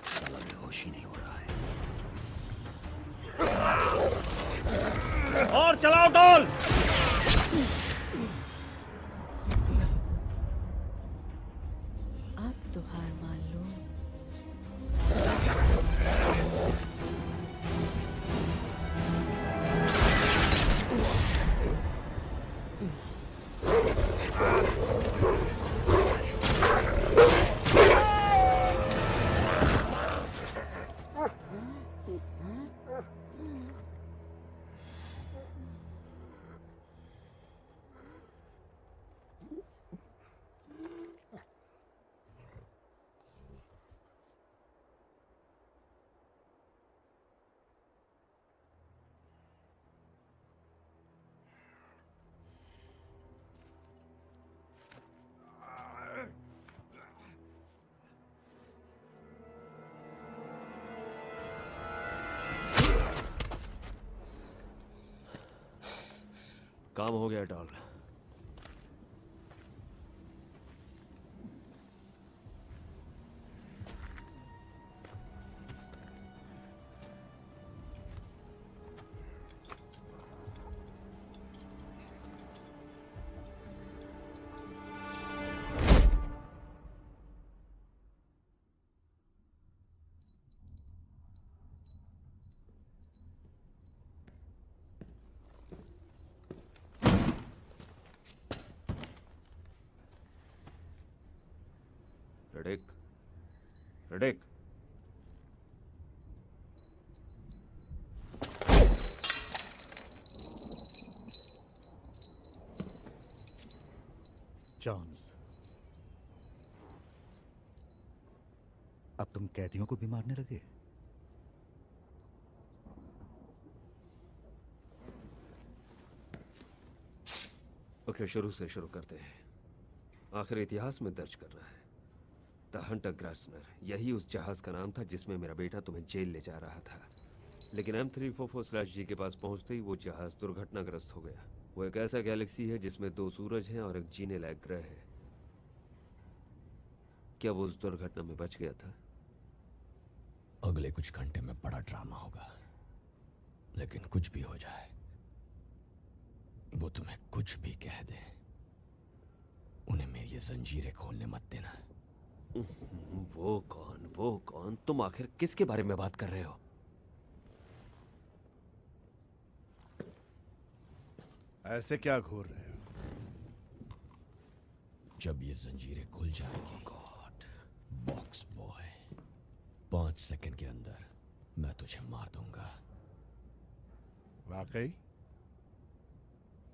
साला बेहोश ही नहीं हो रहा है। और चलाओ डॉल। अब तो हार मान लो। काम हो गया डॉल। रेडिक, रेडिक। जॉन्स, अब तुम कैदियों को भी मारने लगे? ओके, शुरू से शुरू करते हैं। आखिर इतिहास में दर्ज कर रहा है, द हंटर ग्रासनर, यही उस जहाज का नाम था जिसमें मेरा बेटा तुम्हें जेल ले जा रहा था। लेकिन M344/G के पास पहुंचते ही वो जहाज दुर्घटनाग्रस्त हो गया। वो एक ऐसा गैलेक्सी है जिसमें 2 सूरज हैं और एक जीने लायक ग्रह है। क्या वो उस दुर्घटना में बच गया था? अगले कुछ घंटे में बड़ा ड्रामा होगा, लेकिन कुछ भी हो जाए, वो तुम्हें कुछ भी कह दे, उन्हें मेरी ये जंजीरें खोलने मत देना। वो कौन, वो कौन? तुम आखिर किसके बारे में बात कर रहे हो? ऐसे क्या घूर रहे हो? जब ये जंजीरें खुल जाएंगी, गॉड, बॉक्स बॉय, 5 सेकंड के अंदर मैं तुझे मार दूंगा। वाकई?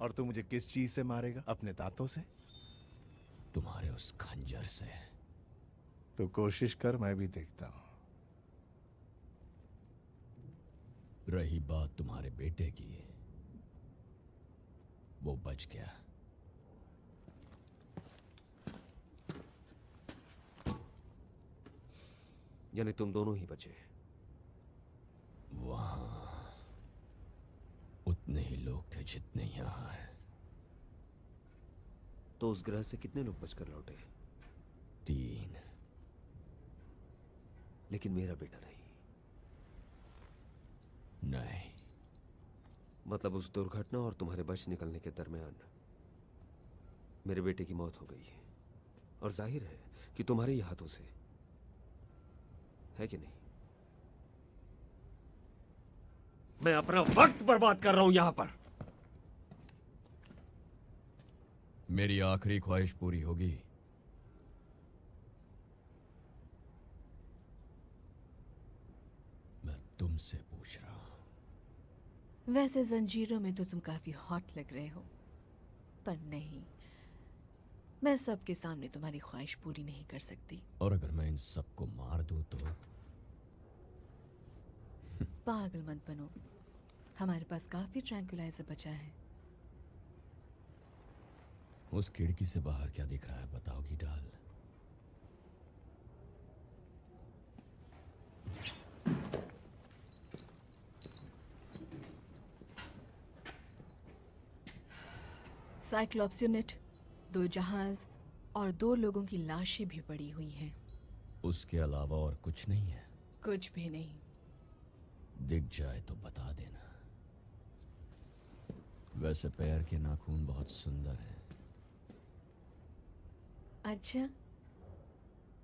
और तू मुझे किस चीज से मारेगा? अपने दांतों से? तुम्हारे उस खंजर से। तो कोशिश कर, मैं भी देखता हूं। रही बात तुम्हारे बेटे की, वो बच गया। यानी तुम दोनों ही बचे? वहां उतने ही लोग थे जितने यहां हैं। तो उस ग्रह से कितने लोग बचकर लौटे? 3। लेकिन मेरा बेटा नहीं। नहीं। मतलब उस दुर्घटना और तुम्हारे बच निकलने के दरमियान मेरे बेटे की मौत हो गई है, और जाहिर है कि तुम्हारे ही हाथों से, है कि नहीं? मैं अपना वक्त बर्बाद कर रहा हूं यहां पर। मेरी आखिरी ख्वाहिश पूरी होगी। मैं तुमसे पूछ रहा हूं। वैसे जंजीरों में तो तुम काफी हॉट लग रहे हो, पर नहीं, मैं सबके सामने तुम्हारी ख्वाहिश पूरी नहीं कर सकती। और अगर मैं इन सबको मार दूं तो? पागल मत बनो, हमारे पास काफी ट्रैंक्विलाइजर बचा है। उस खिड़की से बाहर क्या दिख रहा है बताओगी डाल? साइक्लोप्स यूनिट, 2 जहाज और 2 लोगों की लाशें भी पड़ी हुई हैं। उसके अलावा और कुछ नहीं है? कुछ भी नहीं। दिख जाए तो बता देना। वैसे पैर के नाखून बहुत सुंदर हैं। अच्छा,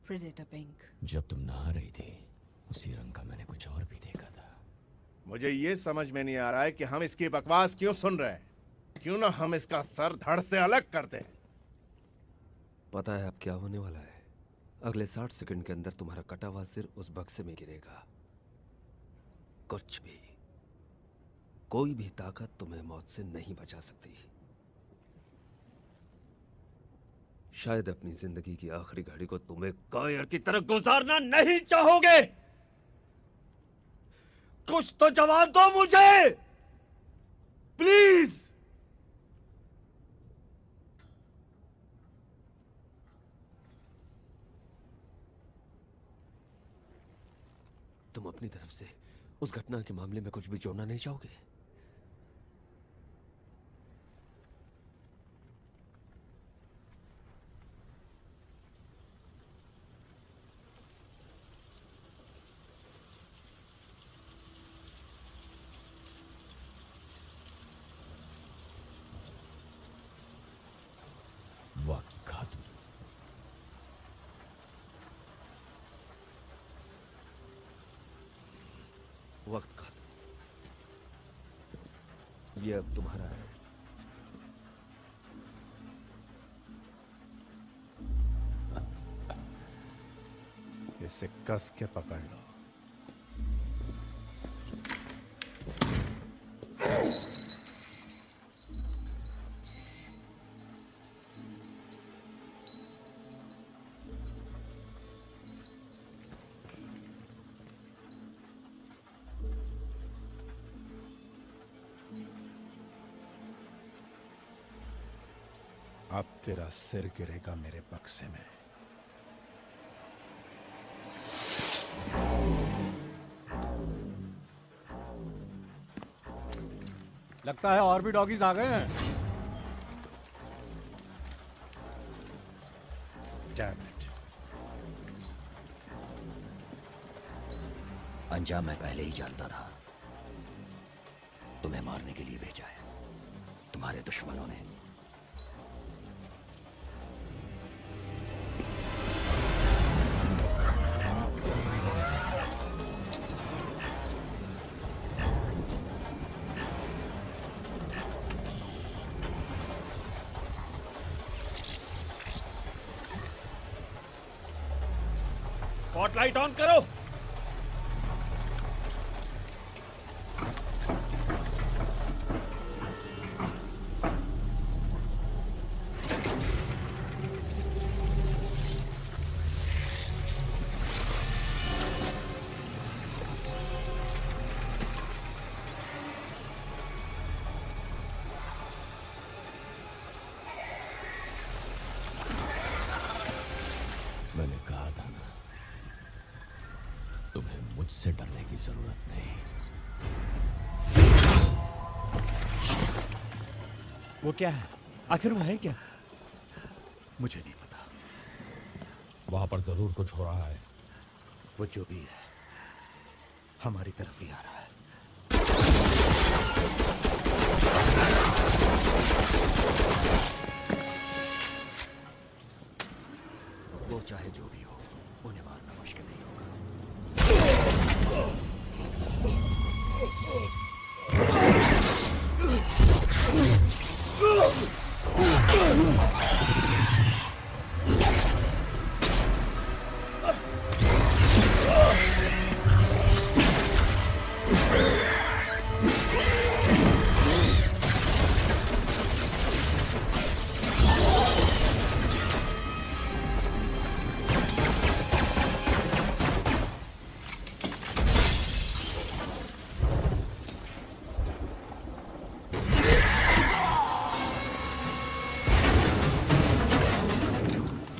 प्रेडेटर पिंक। जब तुम नहा रही थी, उसी रंग का मैंने कुछ और भी देखा था। मुझे ये समझ में नहीं आ रहा है कि हम इसकी बकवास क्यों सुन रहे हैं। क्यों ना हम इसका सर धड़ से अलग कर दें। पता है अब क्या होने वाला है? अगले 60 सेकंड के अंदर तुम्हारा कटा हुआ सिर उस बक्से में गिरेगा। कुछ भी, कोई भी ताकत तुम्हें मौत से नहीं बचा सकती। शायद अपनी जिंदगी की आखिरी घड़ी को तुम एक कायर की तरह गुजारना नहीं चाहोगे। कुछ तो जवाब दो मुझे, प्लीज। तुम अपनी तरफ से उस घटना के मामले में कुछ भी जोड़ना नहीं चाहोगे? वक्त खत्म। वक्त खत्म। ये अब तुम्हारा है। इसे कस के पकड़ लो। अब तेरा सिर गिरेगा मेरे बक्से में। लगता है और भी डॉगीज आ गए हैं। Damn it. अंजाम मैं पहले ही जानता था। तुम्हें मारने के लिए भेजा है तुम्हारे दुश्मनों ने। स्पॉटलाइट ऑन करो। मैंने कहा था ना, तुम्हें मुझसे डरने की जरूरत नहीं। वो क्या है? आखिर वो है क्या? मुझे नहीं पता। वहां पर जरूर कुछ हो रहा है। वो जो भी है हमारी तरफ ही आ रहा है। वो चाहे जो भी हो, उन्हें मारना मुश्किल नहीं होगा।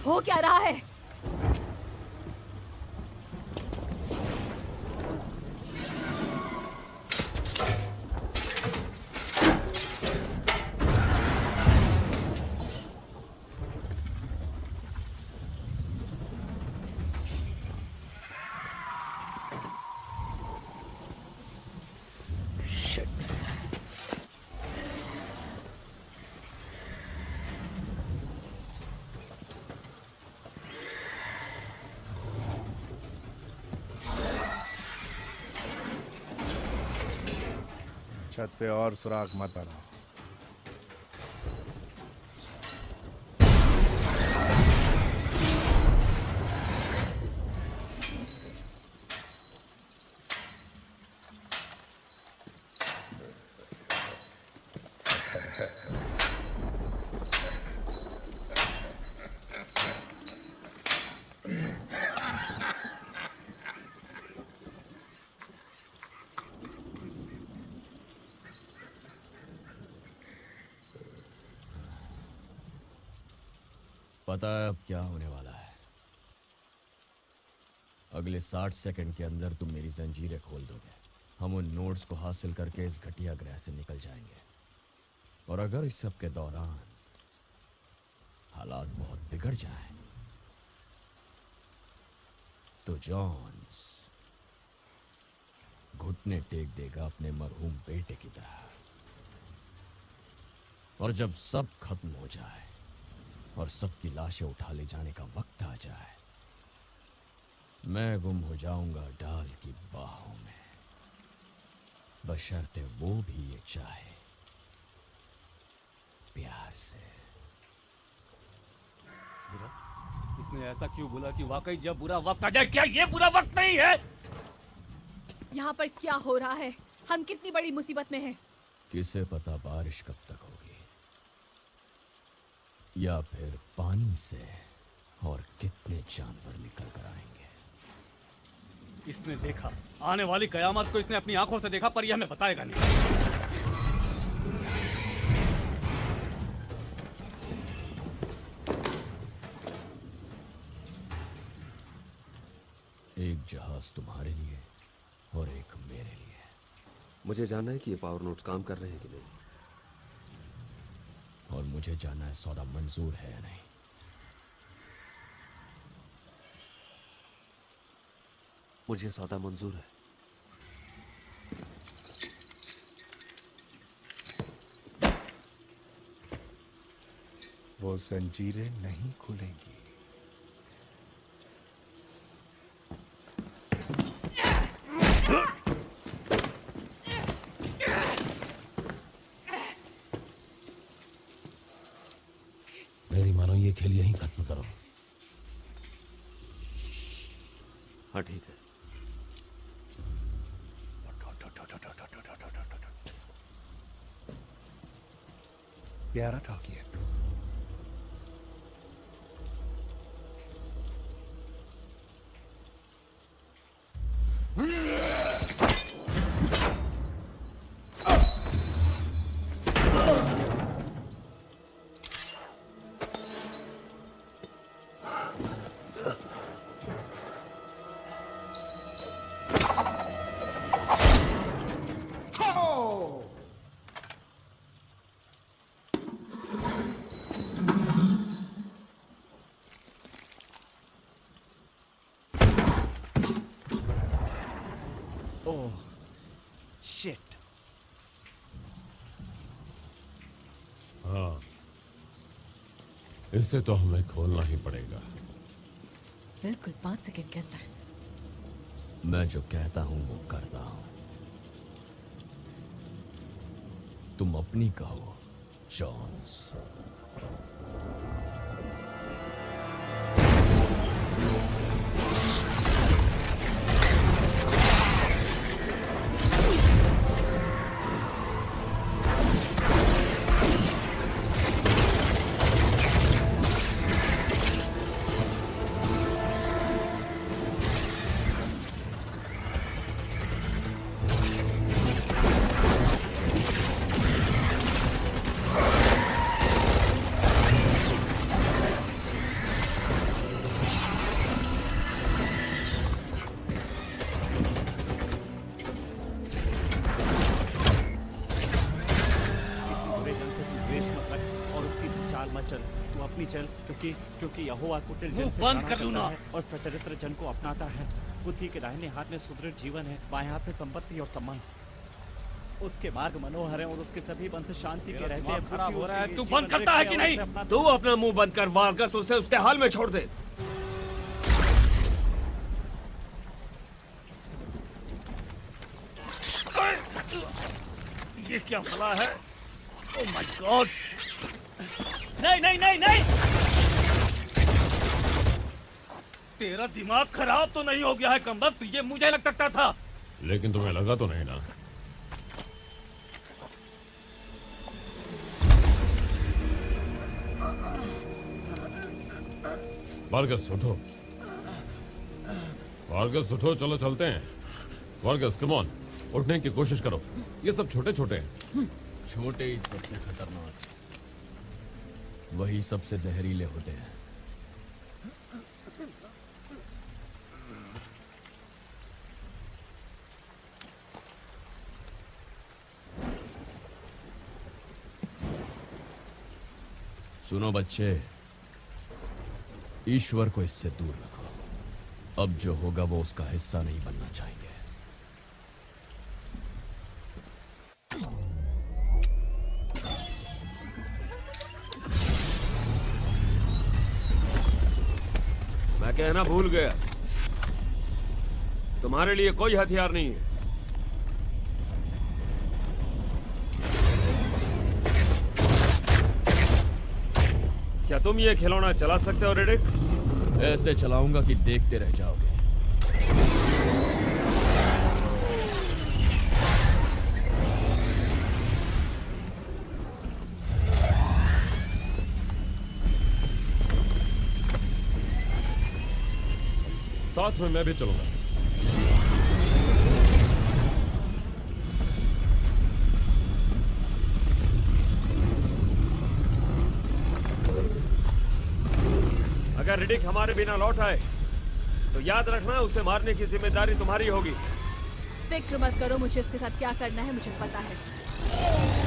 हो क्या रहा है? छत पे और सुराग मत बनाओ। पता है अब क्या होने वाला है? अगले 60 सेकंड के अंदर तुम मेरी जंजीरें खोल दोगे। हम उन नोट्स को हासिल करके इस घटिया ग्रह से निकल जाएंगे। और अगर इस सब के दौरान हालात बहुत बिगड़ जाएं, तो जॉन्स घुटने टेक देगा अपने मरहूम बेटे की तरह। और जब सब खत्म हो जाए और सबकी लाशें उठा ले जाने का वक्त आ जाए, मैं गुम हो जाऊंगा डाल की बाहों में, बशर्ते वो भी ये चाहे प्यार से। बुरा? इसने ऐसा क्यों बोला कि वाकई जब बुरा वक्त आ जाए? क्या ये बुरा वक्त नहीं है? यहाँ पर क्या हो रहा है? हम कितनी बड़ी मुसीबत में हैं? किसे पता बारिश कब तक होगी, या फिर पानी से, और कितने जानवर निकल कर आएंगे। इसने देखा आने वाली कयामत को, इसने अपनी आंखों से देखा, पर यह हमें बताएगा नहीं। एक जहाज तुम्हारे लिए और एक मेरे लिए। मुझे जानना है कि ये पावर नोट्स काम कर रहे हैं कि नहीं, और मुझे जानना है सौदा मंजूर है या नहीं। मुझे सौदा मंजूर है। वो जंजीरें नहीं खुलेंगी। मेरी मानो ये खेल यहीं खत्म करो। हाँ ठीक है। प्यारा टॉकी है तू। हाँ, इसे तो हमें खोलना ही पड़ेगा। बिल्कुल 5 सेकंड के अंदर। मैं जो कहता हूं वो करता हूं। तुम अपनी कहो जॉन्स। क्योंकि यहोवा कुटिल जन से बंद कर लूना और सचरित्र जन को अपनाता है। बुद्धि के दाहिने हाथ में सुदृढ़ जीवन है, बाएं हाथ में संपत्ति और सम्मान। उसके मार्ग मनोहर है और उसके सभी पंथ शांति के रहते हैं। खराब हो रहा है, तू बंद करता है कि नहीं? तू अपना मुंह बंद कर, वारगस उसे उसके हाल में छोड़ दे। ये क्या भला है? Oh my God! नहीं नहीं नहीं नहीं! तेरा दिमाग खराब तो नहीं हो गया है कमबख्त? ये मुझे लग सकता था। लेकिन तुम्हें लगा तो नहीं ना? वारगस उठो, वारगस उठो, चलो चलते हैं। वारगस कम ऑन, उठने की कोशिश करो। ये सब छोटे छोटे हैं। छोटे ही सबसे खतरनाक, वही सबसे जहरीले होते हैं। सुनो बच्चे, ईश्वर को इससे दूर रखो। अब जो होगा वो उसका हिस्सा नहीं बनना चाहिए। कहना भूल गया, तुम्हारे लिए कोई हथियार नहीं है। क्या तुम ये खिलौना चला सकते हो रेडिक? ऐसे चलाऊंगा कि देखते रह जाओगे। साथ में मैं भी चलूंगा। अगर रिडिक हमारे बिना लौट आए तो याद रखना, उसे मारने की जिम्मेदारी तुम्हारी होगी। फिक्र मत करो, मुझे इसके साथ क्या करना है मुझे पता है।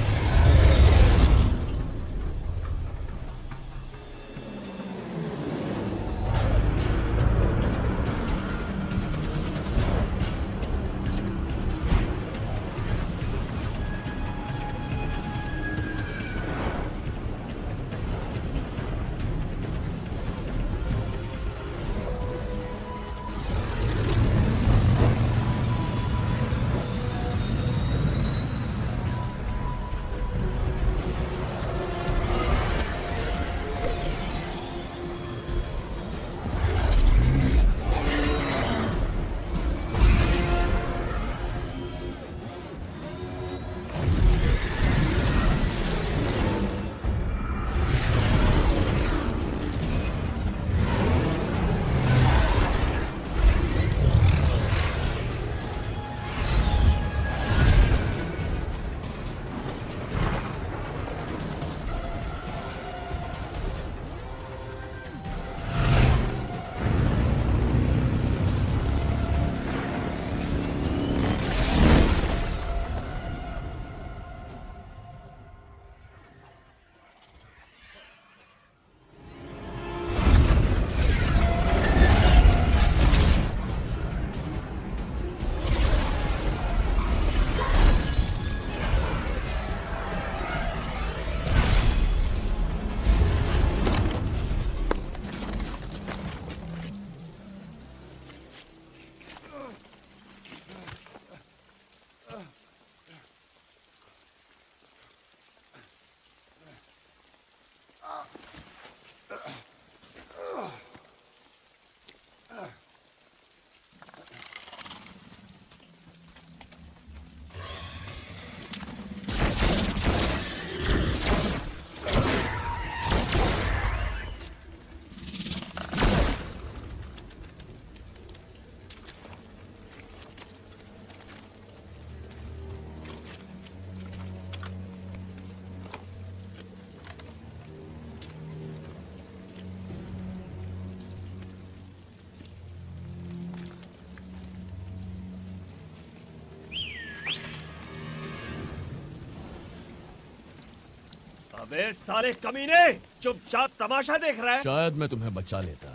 अबे साले कमीने, चुपचाप तमाशा देख रहा है? शायद मैं तुम्हें बचा लेता,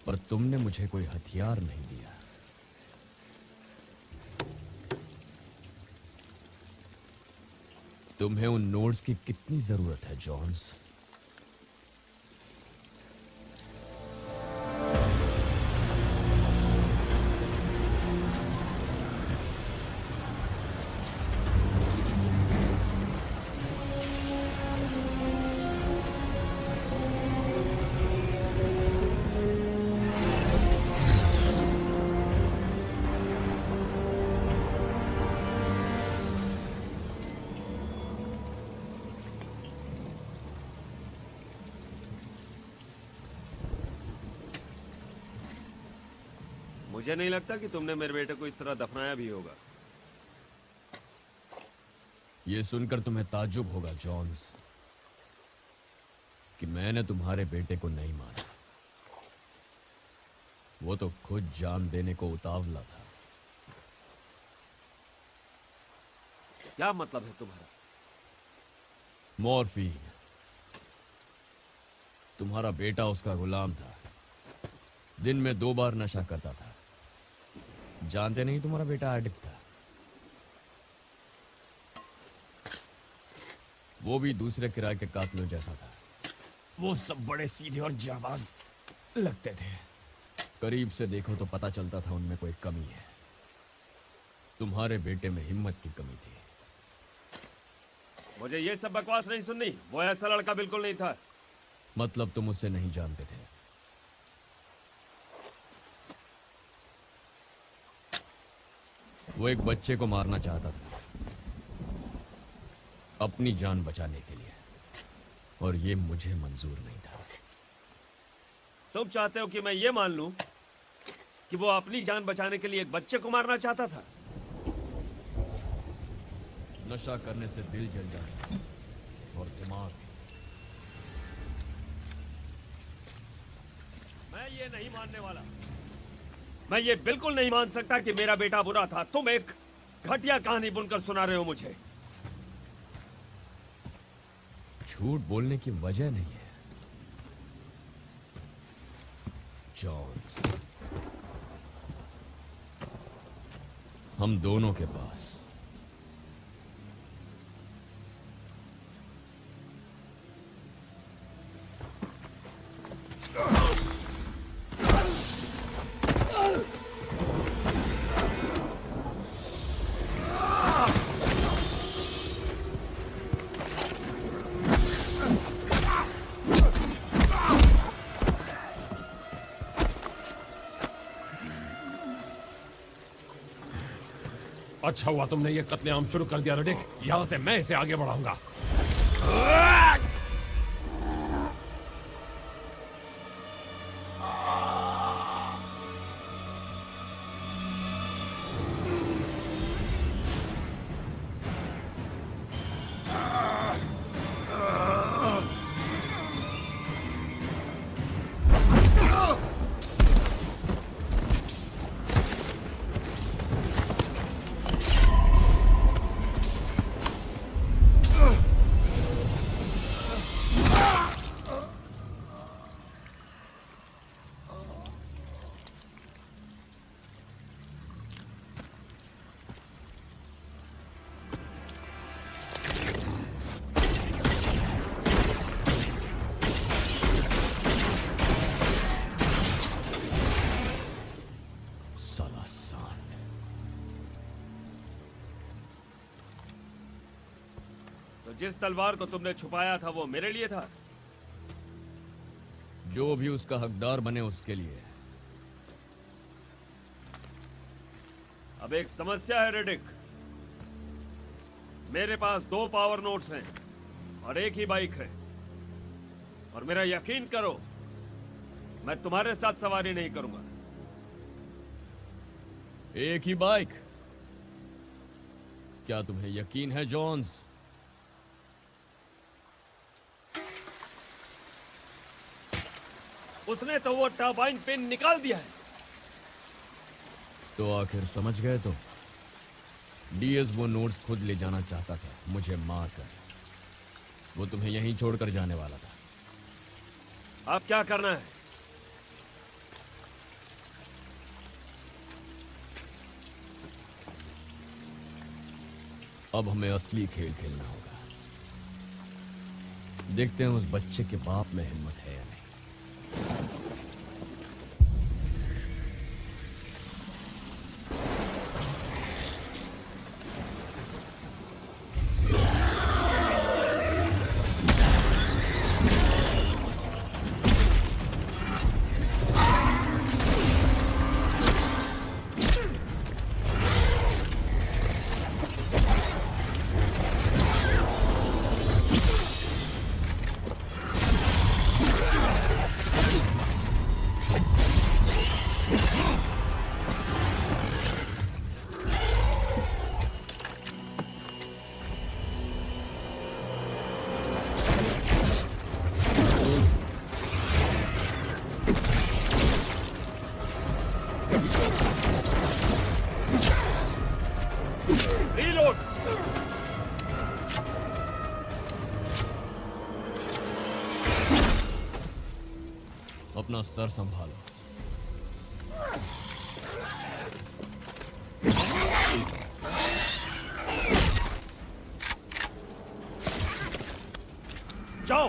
पर तुमने मुझे कोई हथियार नहीं दिया। तुम्हें उन नोड्स की कितनी जरूरत है जॉन्स? मुझे नहीं लगता कि तुमने मेरे बेटे को इस तरह दफनाया भी होगा। ये सुनकर तुम्हें ताज्जुब होगा जॉन्स कि मैंने तुम्हारे बेटे को नहीं मारा। वो तो खुद जान देने को उतावला था। क्या मतलब है तुम्हारा? मॉर्फीन। तुम्हारा बेटा उसका गुलाम था। दिन में 2 बार नशा करता था। जानते नहीं तुम्हारा बेटा एडिक्ट था। वो भी दूसरे किराए के कातलों जैसा था। वो सब बड़े सीधे और जाबाज लगते थे। करीब से देखो तो पता चलता था उनमें कोई कमी है। तुम्हारे बेटे में हिम्मत की कमी थी। मुझे ये सब बकवास नहीं सुननी। वो ऐसा लड़का बिल्कुल नहीं था। मतलब तुम उसे नहीं जानते थे? वो एक बच्चे को मारना चाहता था अपनी जान बचाने के लिए, और ये मुझे मंजूर नहीं था। तुम चाहते हो कि मैं ये मान लूं कि वो अपनी जान बचाने के लिए एक बच्चे को मारना चाहता था? नशा करने से दिल जल जाता है और दिमाग। मैं ये नहीं मानने वाला। मैं ये बिल्कुल नहीं मान सकता कि मेरा बेटा बुरा था। तुम एक घटिया कहानी बुनकर सुना रहे हो मुझे। झूठ बोलने की वजह नहीं है जॉन्स। हम दोनों के पास अच्छा हुआ तुमने ये कत्लेआम शुरू कर दिया रेडिक। यहां से मैं इसे आगे बढ़ाऊंगा। जिस तलवार को तुमने छुपाया था वो मेरे लिए था। जो भी उसका हकदार बने उसके लिए। अब एक समस्या है रेडिक। मेरे पास 2 पावर नोट्स हैं और एक ही बाइक है, और मेरा यकीन करो मैं तुम्हारे साथ सवारी नहीं करूंगा। एक ही बाइक? क्या तुम्हें यकीन है जॉन्स? उसने तो वो टर्बाइन पिन निकाल दिया है। तो आखिर समझ गए तो? डीएस वो नोट्स खुद ले जाना चाहता था मुझे मारकर। वो तुम्हें यहीं छोड़कर जाने वाला था। अब क्या करना है? अब हमें असली खेल खेलना होगा। देखते हैं उस बच्चे के बाप में हिम्मत है या नहीं। अपना सर संभालो। जाओ।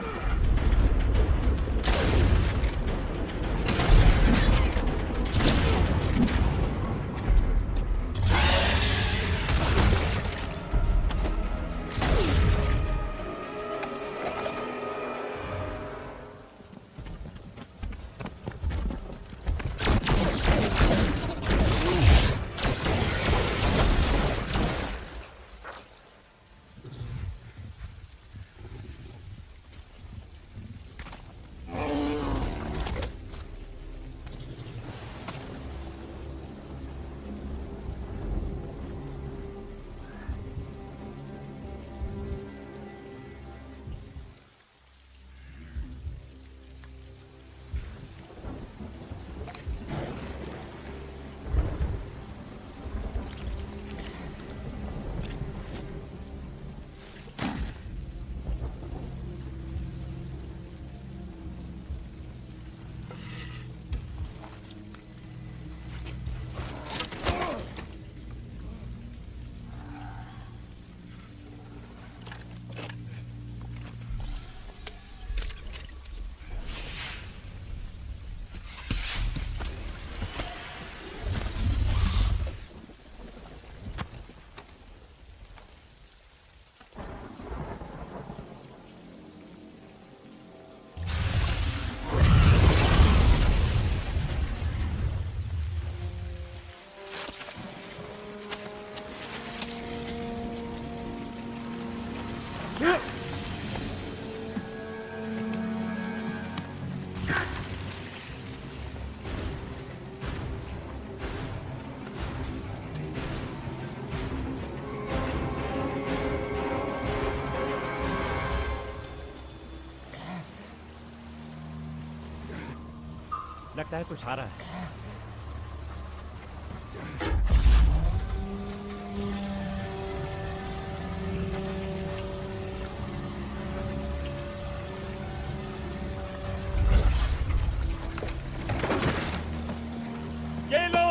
लगता है कुछ आ रहा है। ये लो।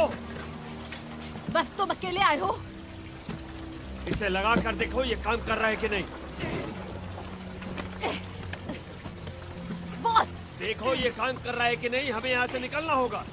बस तुम अकेले आए हो? इसे लगा कर देखो ये काम कर रहा है कि नहीं। बॉस! देखो ये काम कर रहा है कि नहीं, हमें यहाँ से निकलना होगा।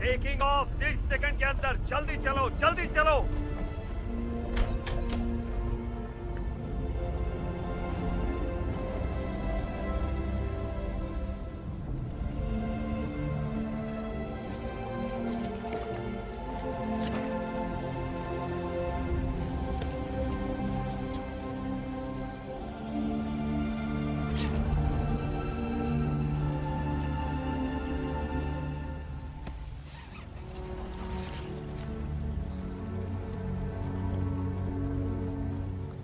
टेकिंग ऑफ 30 सेकंड के अंदर। जल्दी चलो, जल्दी चलो।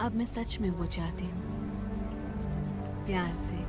अब मैं सच में वो चाहती हूँ, प्यार से।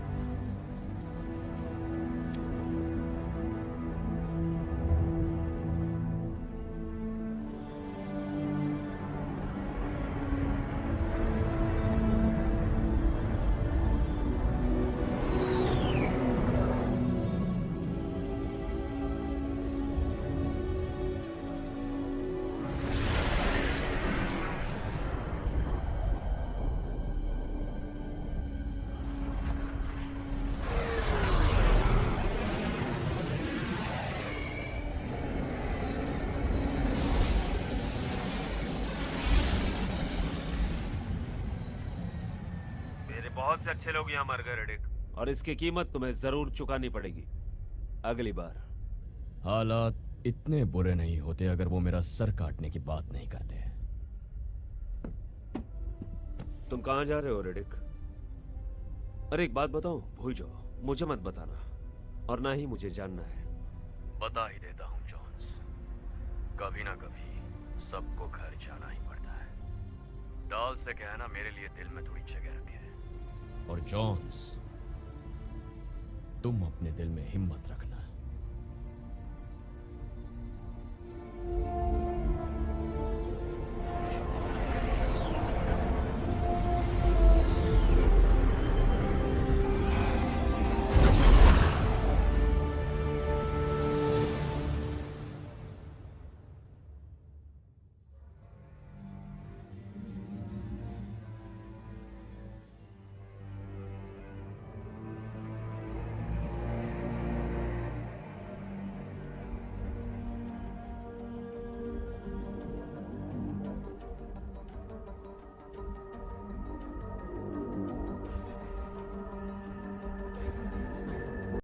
बहुत से अच्छे लोग यहाँ मर गए रेडिक, और इसकी कीमत तुम्हें जरूर चुकानी पड़ेगी अगली बार। हालात इतने बुरे नहीं होते अगर वो मेरा सर काटने की बात नहीं करते। तुम कहां जा रहे हो रेडिक? अरे एक बात बताऊं, भूल जाओ, मुझे मत बताना, और ना ही मुझे जानना है। बता ही देता हूं जॉन्स, कभी ना कभी सबको घर जाना ही पड़ता है। डॉल से कहना मेरे लिए दिल में थोड़ी जगह रखे। और जॉन्स, तुम अपने दिल में हिम्मत रखना।